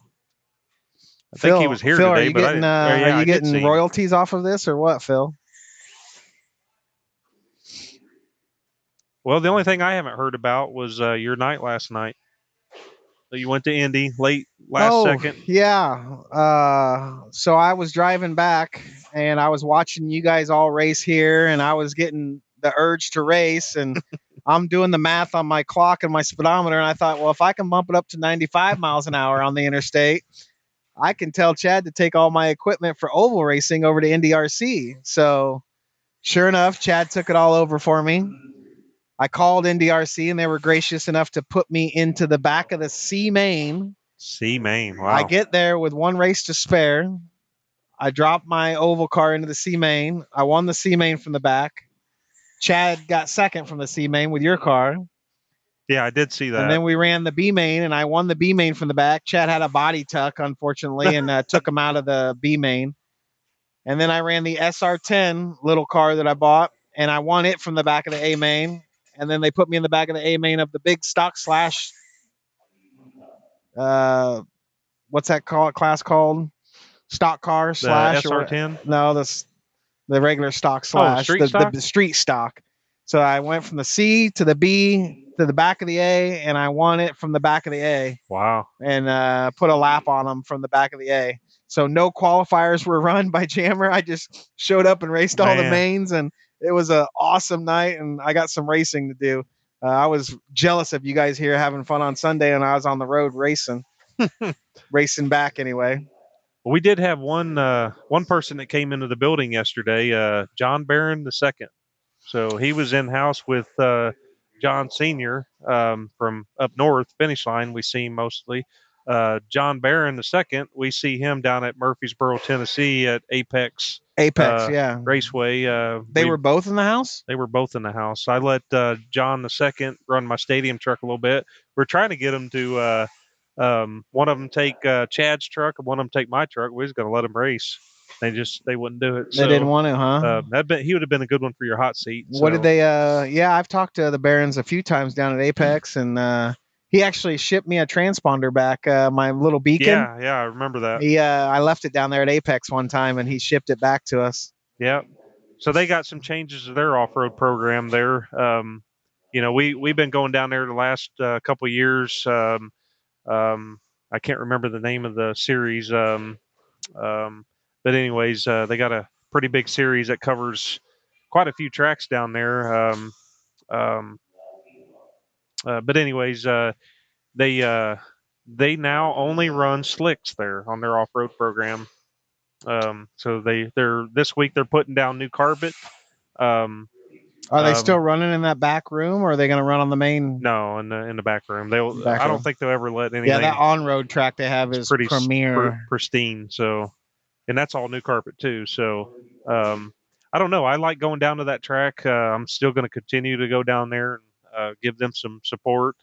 I think he was here Phil, today. Are you getting royalties off of this or what, Phil? Well, the only thing I haven't heard about was your night last night. You went to Indy late last second. Yeah. So I was driving back and I was watching you guys all race here, and I was getting the urge to race, and I'm doing the math on my clock and my speedometer, and I thought, well, if I can bump it up to 95 miles an hour on the interstate, I can tell Chad to take all my equipment for oval racing over to Indy RC. So sure enough, Chad took it all over for me. I called NDRC and they were gracious enough to put me into the back of the C main. C main, wow. I get there with one race to spare. I dropped my oval car into the C main. I won the C main from the back. Chad got second from the C main with your car. Yeah, I did see that. And then we ran the B main, and I won the B main from the back. Chad had a body tuck, unfortunately, and took him out of the B main. And then I ran the SR10 little car that I bought, and I won it from the back of the A main. And then they put me in the back of the A main of the big stock slash. What's that class called? Stock car The slash or SR10. no, the regular stock slash street stock? the street stock. So I went from the C to the B to the back of the A, and I won it from the back of the A. Wow. And put a lap on them from the back of the A. So no qualifiers were run by Jammer. I just showed up and raced all the Man. mains, and it was an awesome night. And I got some racing to do. I was jealous of you guys here having fun on Sunday, and I was on the road racing, racing back anyway. We did have one person that came into the building yesterday, John Barron II. So he was in house with John Senior from up north, finish line. We see him mostly. John Barron II, we see him down at Murfreesboro, Tennessee at Apex Yeah. Raceway. They were both in the house? They were both in the house. I let John II run my stadium truck a little bit. We're trying to get him to one of them take Chad's truck and one of them take my truck. We was going to let them race. They wouldn't do it. They didn't want to, huh? He would have been a good one for your hot seat. What did they? Yeah, I've talked to the Barons a few times down at Apex, and he actually shipped me a transponder back, my little beacon. Yeah, I remember that. I left it down there at Apex one time, and he shipped it back to us. Yeah. So they got some changes to their off-road program there. We've been going down there the last couple of years. I can't remember the name of the series. But anyways, they got a pretty big series that covers quite a few tracks down there. But anyways, they now only run slicks there on their off-road program. So they're this week they're putting down new carpet. Are they still running in that back room, or are they going to run on the main? No, in the back room. I don't think they'll ever let anything. Yeah, that on-road track they have is pretty premier, pristine. So, and that's all new carpet too. So, I don't know. I like going down to that track. I'm still going to continue to go down there and give them some support.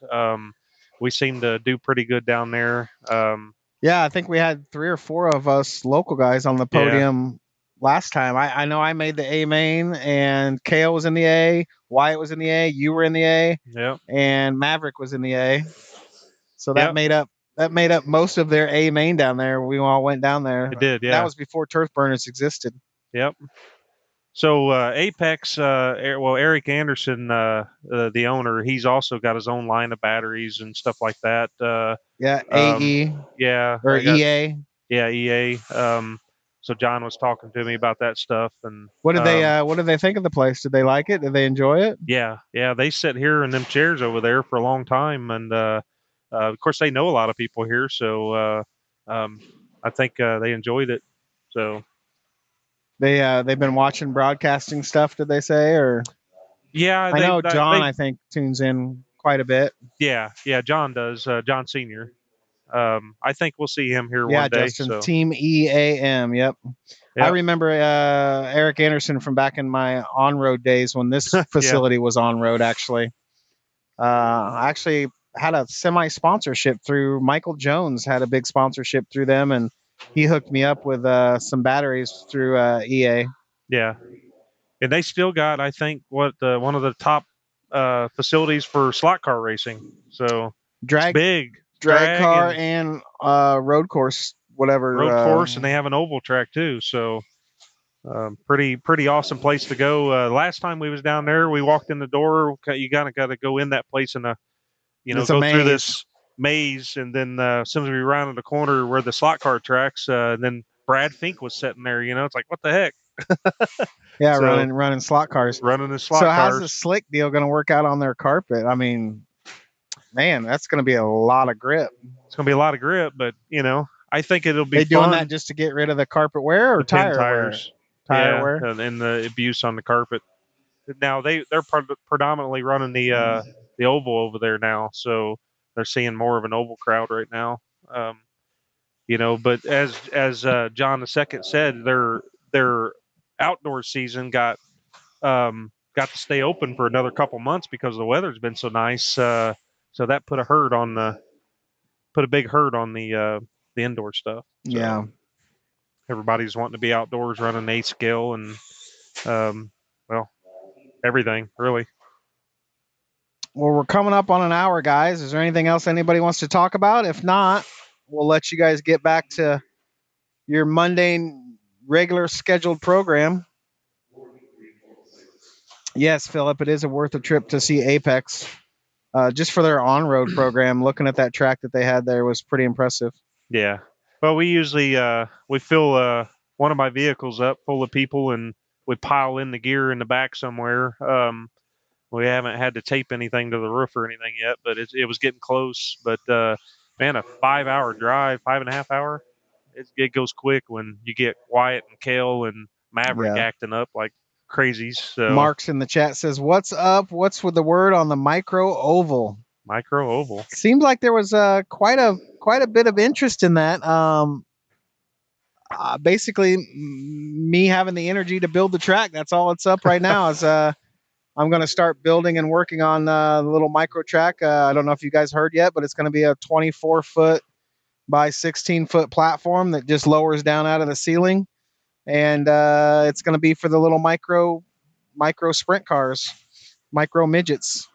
We seem to do pretty good down there. Yeah, I think we had 3 or 4 of us local guys on the podium last time. I know I made the A main, and Kale was in the A, Wyatt was in the A, you were in the A, and Maverick was in the A. So that made up most of their A main down there. We all went down there. It did, yeah. That was before TurfBurners existed. Yep. So Apex, Eric Anderson, the owner, he's also got his own line of batteries and stuff like that. AE. Yeah. Or EA. Yeah, EA. So John was talking to me about that stuff, and what did they think of the place? Did they like it? Did they enjoy it? Yeah. They sit here in them chairs over there for a long time, and of course they know a lot of people here, so I think they enjoyed it. So they've been watching broadcasting stuff. Did they say? Or yeah, I know John. I think tunes in quite a bit. Yeah, John does. John Senior. I think we'll see him here one day. Justin, Team EAM. Yep. I remember Eric Anderson from back in my on-road days when this facility was on-road. Actually, I actually had a semi-sponsorship through Michael Jones. Had a big sponsorship through them, and he hooked me up with some batteries through EA. Yeah, and they still got, I think, one of the top facilities for slot car racing. So drag car and road course, whatever road course, and they have an oval track too. So pretty awesome place to go. Last time we was down there, we walked in the door. You got to go in that place and go through this maze, and then as soon as we rounded the corner where the slot car tracks, then Brad Fink was sitting there. It's like, what the heck? Yeah, so, running slot cars. Running the slot cars. So how's the slick deal going to work out on their carpet? I mean, man, that's going to be a lot of grip. It's going to be a lot of grip, but I think it'll be. They doing that just to get rid of the carpet wear or tire tires? Tire wear and the abuse on the carpet. Now they're predominantly running the oval over there now, so they're seeing more of an oval crowd right now. But as John II said, their outdoor season got to stay open for another couple months because the weather's been so nice. So that put a big hurt on the indoor stuff. So Yeah. everybody's wanting to be outdoors running A scale and well, everything really. Well, we're coming up on an hour, guys. Is there anything else anybody wants to talk about? If not, we'll let you guys get back to your mundane, regular scheduled program. Yes, Philip, it is a worth a trip to see Apex. Just for their on-road program, looking at that track that they had there was pretty impressive. Yeah. Well, we usually we fill one of my vehicles up full of people and we pile in the gear in the back somewhere. We haven't had to tape anything to the roof or anything yet, but it was getting close. But man, a 5 hour drive, 5.5 hour, it goes quick when you get Wyatt and Kale and Maverick Yeah. acting up like crazies. So Marks in the chat says, "What's up? What's with the word on the micro oval?" micro oval. Seems like there was quite a bit of interest in that. Basically, me having the energy to build the track. That's all it's up right now. Is I'm going to start building and working on the little micro track. I don't know if you guys heard yet, but it's going to be a 24-foot by 16-foot platform that just lowers down out of the ceiling, and it's going to be for the little micro sprint cars, micro midgets.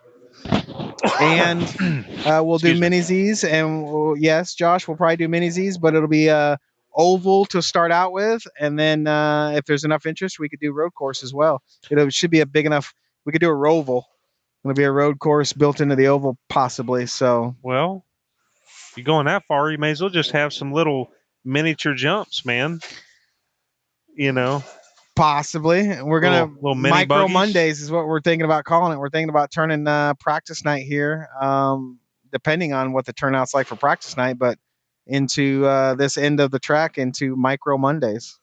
And we'll do mini Z's, and yes, Josh, we'll probably do mini Z's, but it'll be oval to start out with, and then if there's enough interest, we could do road course as well. It should be a big enough. We could do a roval. It'll be a road course built into the oval, possibly. So, well, you're going that far, you may as well just have some little miniature jumps, man. You know, possibly. We're gonna little mini micro buggies. Mondays is what we're thinking about calling it. We're thinking about turning practice night here, depending on what the turnout's like for practice night, but into this end of the track into micro Mondays.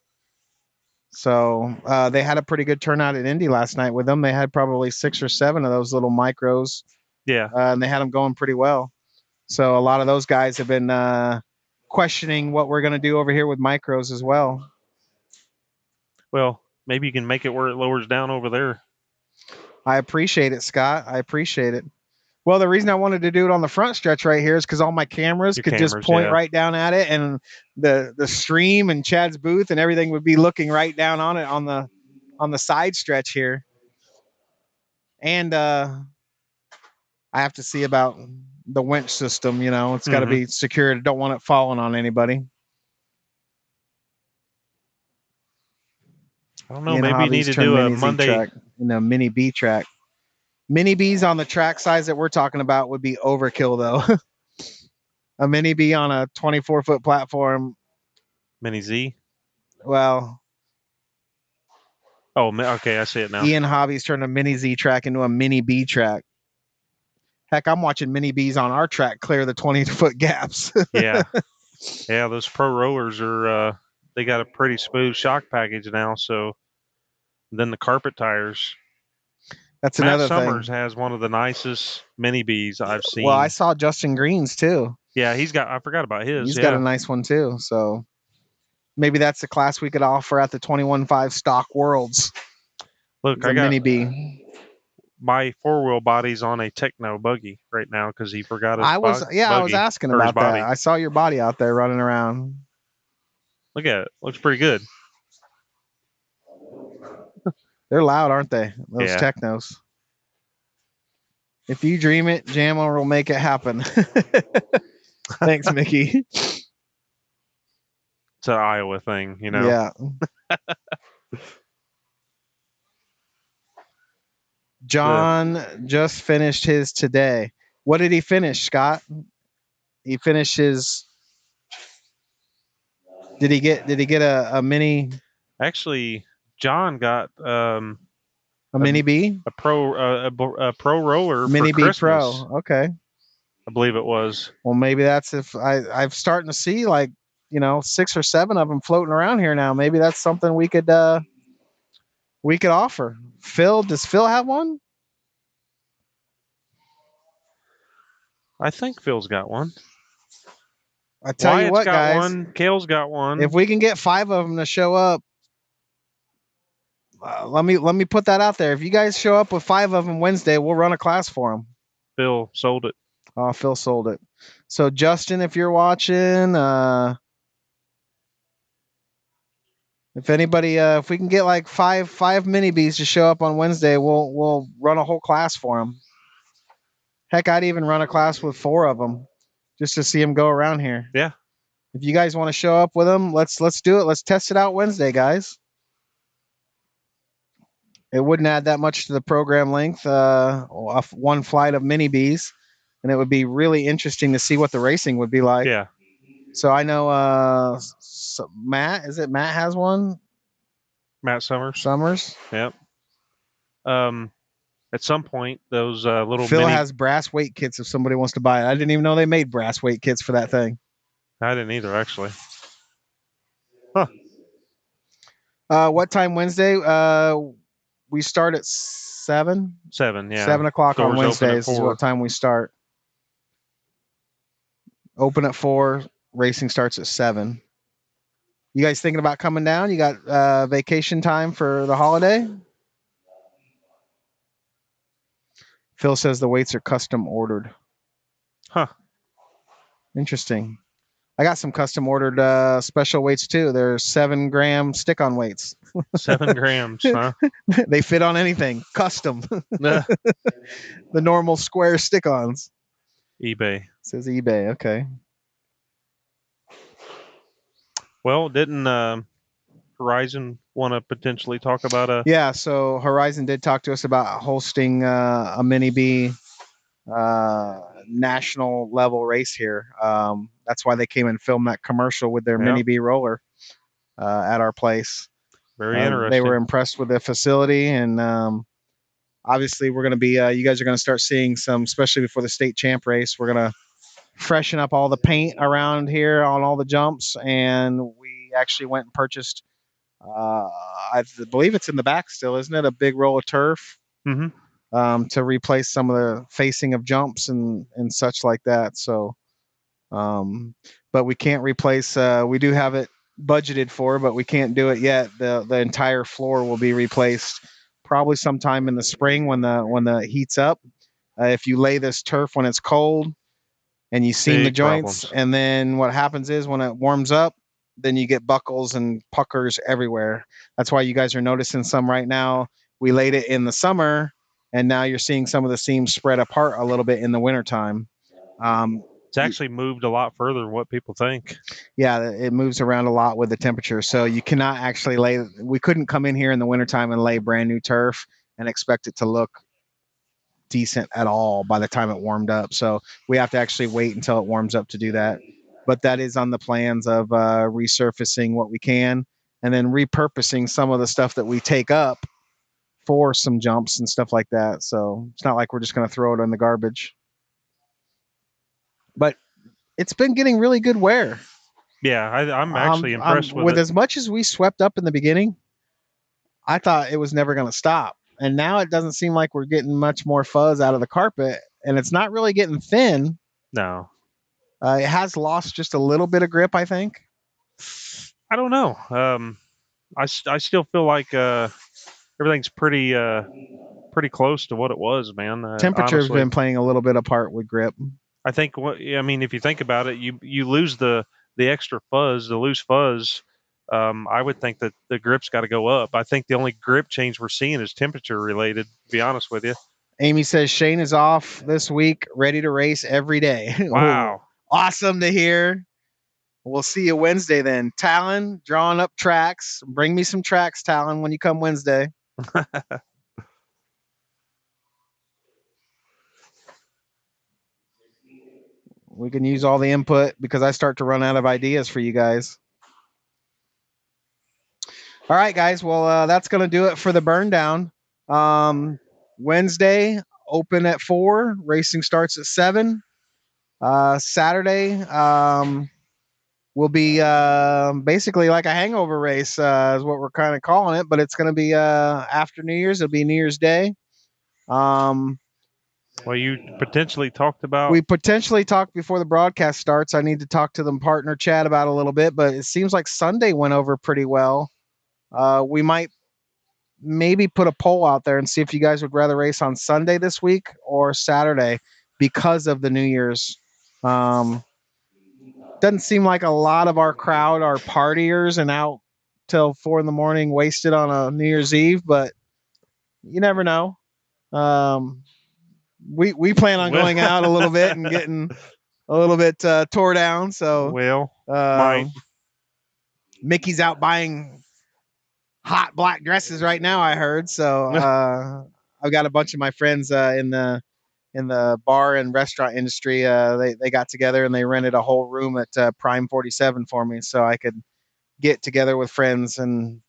So they had a pretty good turnout at Indy last night with them. They had probably 6 or 7 of those little micros. Yeah. And they had them going pretty well. So a lot of those guys have been questioning what we're going to do over here with micros as well. Well, maybe you can make it where it lowers down over there. I appreciate it, Scott. I appreciate it. Well, the reason I wanted to do it on the front stretch right here is because all my cameras could just point right down at it, and the stream and Chad's booth and everything would be looking right down on it on the side stretch here. And I have to see about the winch system. You know, it's got to be secured. Don't want it falling on anybody. I don't know. Maybe you need to do a Monday track in a mini B track. Mini B's on the track size that we're talking about would be overkill, though. A mini B on a 24-foot platform. Mini Z. Well. Oh, okay. I see it now. Ian Hobby's turned a mini Z track into a mini B track. Heck, I'm watching mini B's on our track clear the 20-foot gaps. Yeah. Yeah, those pro rollers are, they got a pretty smooth shock package now. So then the carpet tires. That's Matt another Summers thing. has one of the nicest mini B's I've seen. Well, I saw Justin Green's too. Yeah, I forgot about his. He's got a nice one too. So maybe that's the class we could offer at the 21.5 Stock Worlds. Look, I got mini B. My 4-wheel body's on a Techno buggy right now because he forgot his I was asking about that. I saw your body out there running around. Look at it. Looks pretty good. They're loud, aren't they? Those Technos. If you dream it, Jammer will make it happen. Thanks, Mickey. It's an Iowa thing, you know? Yeah. John just finished his today. What did he finish, Scott? He finished his. Did he get a mini? Actually, John got a mini B, a pro roller mini for B Christmas. Pro. Okay, I believe it was. Well, maybe that's if I'm starting to see 6 or 7 of them floating around here now. Maybe that's something we could offer. Phil, does Phil have one? I think Phil's got one. I tell you what, guys. One. Kale's got one. If we can get 5 of them to show up, let me put that out there. If you guys show up with 5 of them Wednesday, we'll run a class for them. Phil sold it. Oh, Phil sold it. So Justin, if you're watching, if anybody, if we can get like five mini bees to show up on Wednesday, we'll run a whole class for them. Heck, I'd even run a class with 4 of them, just to see them go around here. Yeah. If you guys want to show up with them, let's do it. Let's test it out Wednesday, guys. It wouldn't add that much to the program length, one flight of mini bees, and it would be really interesting to see what the racing would be like. Yeah. So I know Matt, is it Matt has one? Matt Summers. Summers. Yep. At some point, those little Phil mini. has brass weight kits if somebody wants to buy it. I didn't even know they made brass weight kits for that thing. I didn't either, actually. What time Wednesday? We start at 7. 7, yeah. 7 o'clock on Doors open at Wednesdays is 4. what time we start. Open at 4. Racing starts at 7. You guys thinking about coming down? You got vacation time for the holiday? Phil says the weights are custom ordered. Huh. Interesting. I got some custom ordered special weights too. They're 7-gram stick-on weights. 7 grams, huh? They fit on anything. Custom. The normal square stick-ons. eBay. It says eBay. Okay. Well, didn't Horizon want to potentially talk about a? Yeah. So Horizon did talk to us about hosting a mini bee national level race here. That's why they came and filmed that commercial with their mini bee roller at our place. Very interesting. They were impressed with the facility, and obviously we're going to be. You guys are going to start seeing some, especially before the state champ race. We're going to freshen up all the paint around here on all the jumps, and we actually went and purchased. I believe it's in the back still, isn't it? A big roll of turf. Mm-hmm. To replace some of the facing of jumps and such like that. So, but we can't replace. We do have it budgeted for, but we can't do it yet. The entire floor will be replaced probably sometime in the spring when the heat's up. If you lay this turf when it's cold and you seam the joints, problems. and then what happens is when it warms up, then you get buckles and puckers everywhere. That's why you guys are noticing some right now. We laid it in the summer, and now you're seeing some of the seams spread apart a little bit in the wintertime. It's actually moved a lot further than what people think. Yeah, it moves around a lot with the temperature. So you cannot actually we couldn't come in here in the wintertime and lay brand new turf and expect it to look decent at all by the time it warmed up. So we have to actually wait until it warms up to do that. But that is on the plans of resurfacing what we can and then repurposing some of the stuff that we take up for some jumps and stuff like that. So it's not like we're just going to throw it in the garbage. But it's been getting really good wear. Yeah, I'm actually impressed with it. As much as we swept up in the beginning, I thought it was never going to stop. And now it doesn't seem like we're getting much more fuzz out of the carpet, and it's not really getting thin. No. It has lost just a little bit of grip, I think. I don't know. I still feel like everything's pretty close to what it was, man. Temperature has been playing a little bit of part with grip. I think if you think about it, you lose the extra fuzz, the loose fuzz. I would think that the grip's got to go up. I think the only grip change we're seeing is temperature related, to be honest with you. Amy says Shane is off this week, ready to race every day. Wow. Awesome to hear. We'll see you Wednesday then. Talon, drawing up tracks. Bring me some tracks, Talon, when you come Wednesday. We can use all the input because I start to run out of ideas for you guys. All right, guys. Well, that's going to do it for the burn down. Wednesday, open at 4. Racing starts at 7. Saturday will be basically like a hangover race is what we're kind of calling it. But it's going to be after New Year's. It'll be New Year's Day. Well, you potentially talked about. We potentially talked before the broadcast starts. I need to talk to the partner chat about a little bit, but it seems like Sunday went over pretty well. We might maybe put a poll out there and see if you guys would rather race on Sunday this week or Saturday. because of the New Year's. Doesn't seem like a lot of our crowd are partiers and out till 4 a.m. wasted on a New Year's Eve, but you never know. We plan on going out a little bit and getting a little bit tore down. So might. Mickey's out buying hot black dresses right now, I heard. So I've got a bunch of my friends in the bar and restaurant industry. They got together and they rented a whole room at Prime 47 for me, so I could get together with friends and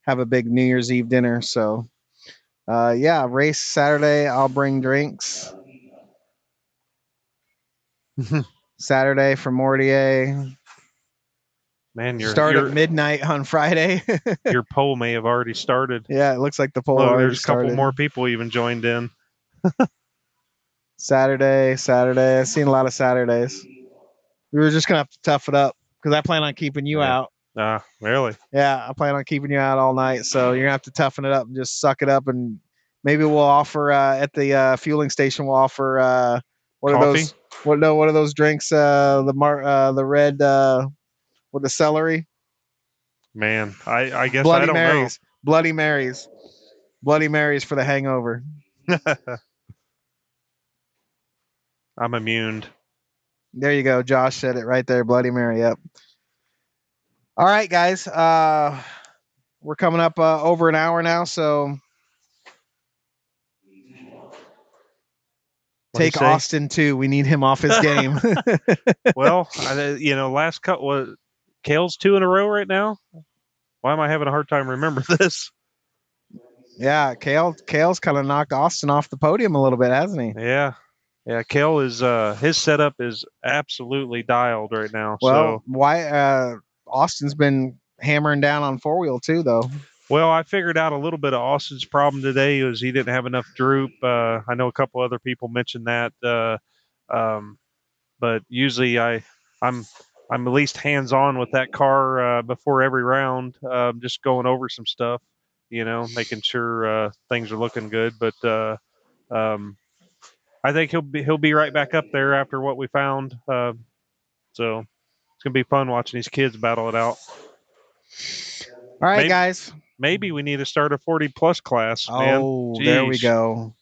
have a big New Year's Eve dinner. So yeah, race Saturday. I'll bring drinks. Saturday for Mortier. Man, start at midnight on Friday. Your poll may have already started. Yeah, it looks like the poll already there's a couple started. more people even joined in. Saturday. I've seen a lot of Saturdays. We were just gonna have to tough it up because I plan on keeping you out. Really? Yeah, I plan on keeping you out all night. So you're gonna have to toughen it up and just suck it up, and maybe we'll offer at the fueling station. We'll offer what Coffee? are those? What are those drinks? The red with the celery. Man, I guess Bloody I don't Marys. Bloody Marys. Bloody Marys for the hangover. know. I'm immune. There you go. Josh said it right there. Bloody Mary. Yep. All right, guys. We're coming up over an hour now, so take Austin too. We need him off his game. Well, last cut was Kale's 2 in a row right now. Why am I having a hard time remembering this? Yeah, Kale's kind of knocked Austin off the podium a little bit, hasn't he? Yeah. Kale is his setup is absolutely dialed right now. Well, why Austin's been hammering down on 4-wheel too, though. Well, I figured out a little bit of Austin's problem today was he didn't have enough droop. I know a couple other people mentioned that, but usually I'm at least hands on with that car before every round, just going over some stuff, making sure things are looking good. But I think he'll be right back up there after what we found. So it's gonna be fun watching these kids battle it out. All right, guys. Maybe we need to start a 40-plus class. Oh, man. There we go.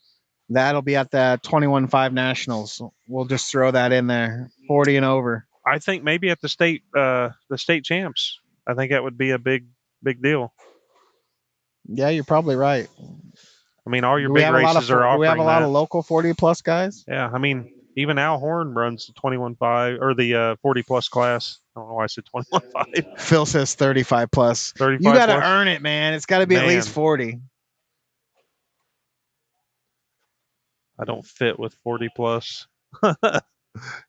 That'll be at the 21.5 Nationals. We'll just throw that in there. 40 and over. I think maybe at the state champs. I think that would be a big deal. Yeah, you're probably right. I mean, all your big races are offering. Do we have a lot of local 40-plus guys? Yeah, I mean, even Al Horn runs the 21.5 or the 40-plus class. I don't know why I said 21.5. Phil says 35-plus. 35. You got to earn it, man. It's got to be at least 40. I don't fit with 40-plus.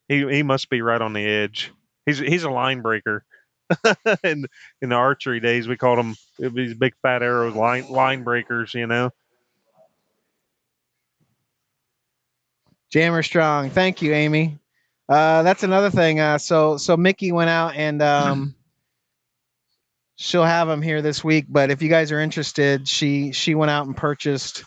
He must be right on the edge. He's a line breaker. in the archery days, we called them these big fat arrows, line breakers. Jammer Strong. Thank you, Amy. That's another thing. So Mickey went out and she'll have him here this week. But if you guys are interested, she went out and purchased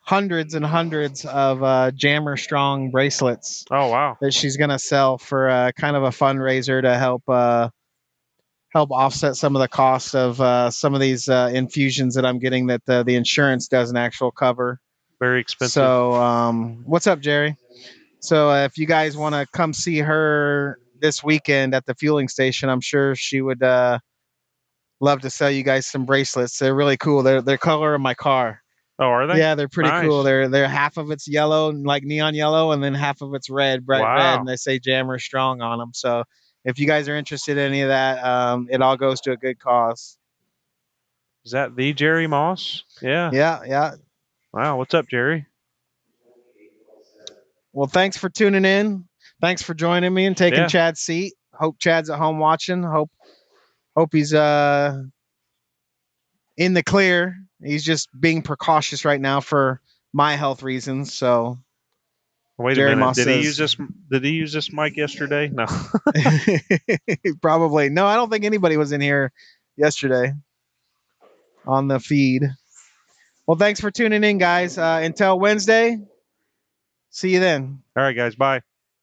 hundreds and hundreds of Jammer Strong bracelets. Oh wow! That she's gonna sell for kind of a fundraiser to help offset some of the cost of some of these infusions that I'm getting that the insurance doesn't actually cover. Very expensive. So what's up, Jerry? So if you guys want to come see her this weekend at the fueling station, I'm sure she would love to sell you guys some bracelets. They're really cool. They're color of my car. Oh, are they? Yeah, they're pretty cool. They're half of it's yellow, like neon yellow, and then half of it's red, bright red, and they say Jammer Strong on them. So if you guys are interested in any of that, it all goes to a good cause. Is that the Jerry Moss? Yeah. Yeah. Wow. What's up, Jerry? Well, thanks for tuning in. Thanks for joining me and taking Chad's seat. Hope Chad's at home watching. Hope he's in the clear. He's just being precautious right now for my health reasons. So wait a minute. Did he use this mic yesterday? No. Probably. No, I don't think anybody was in here yesterday on the feed. Well, thanks for tuning in, guys. Until Wednesday, See you then. All right, guys. Bye.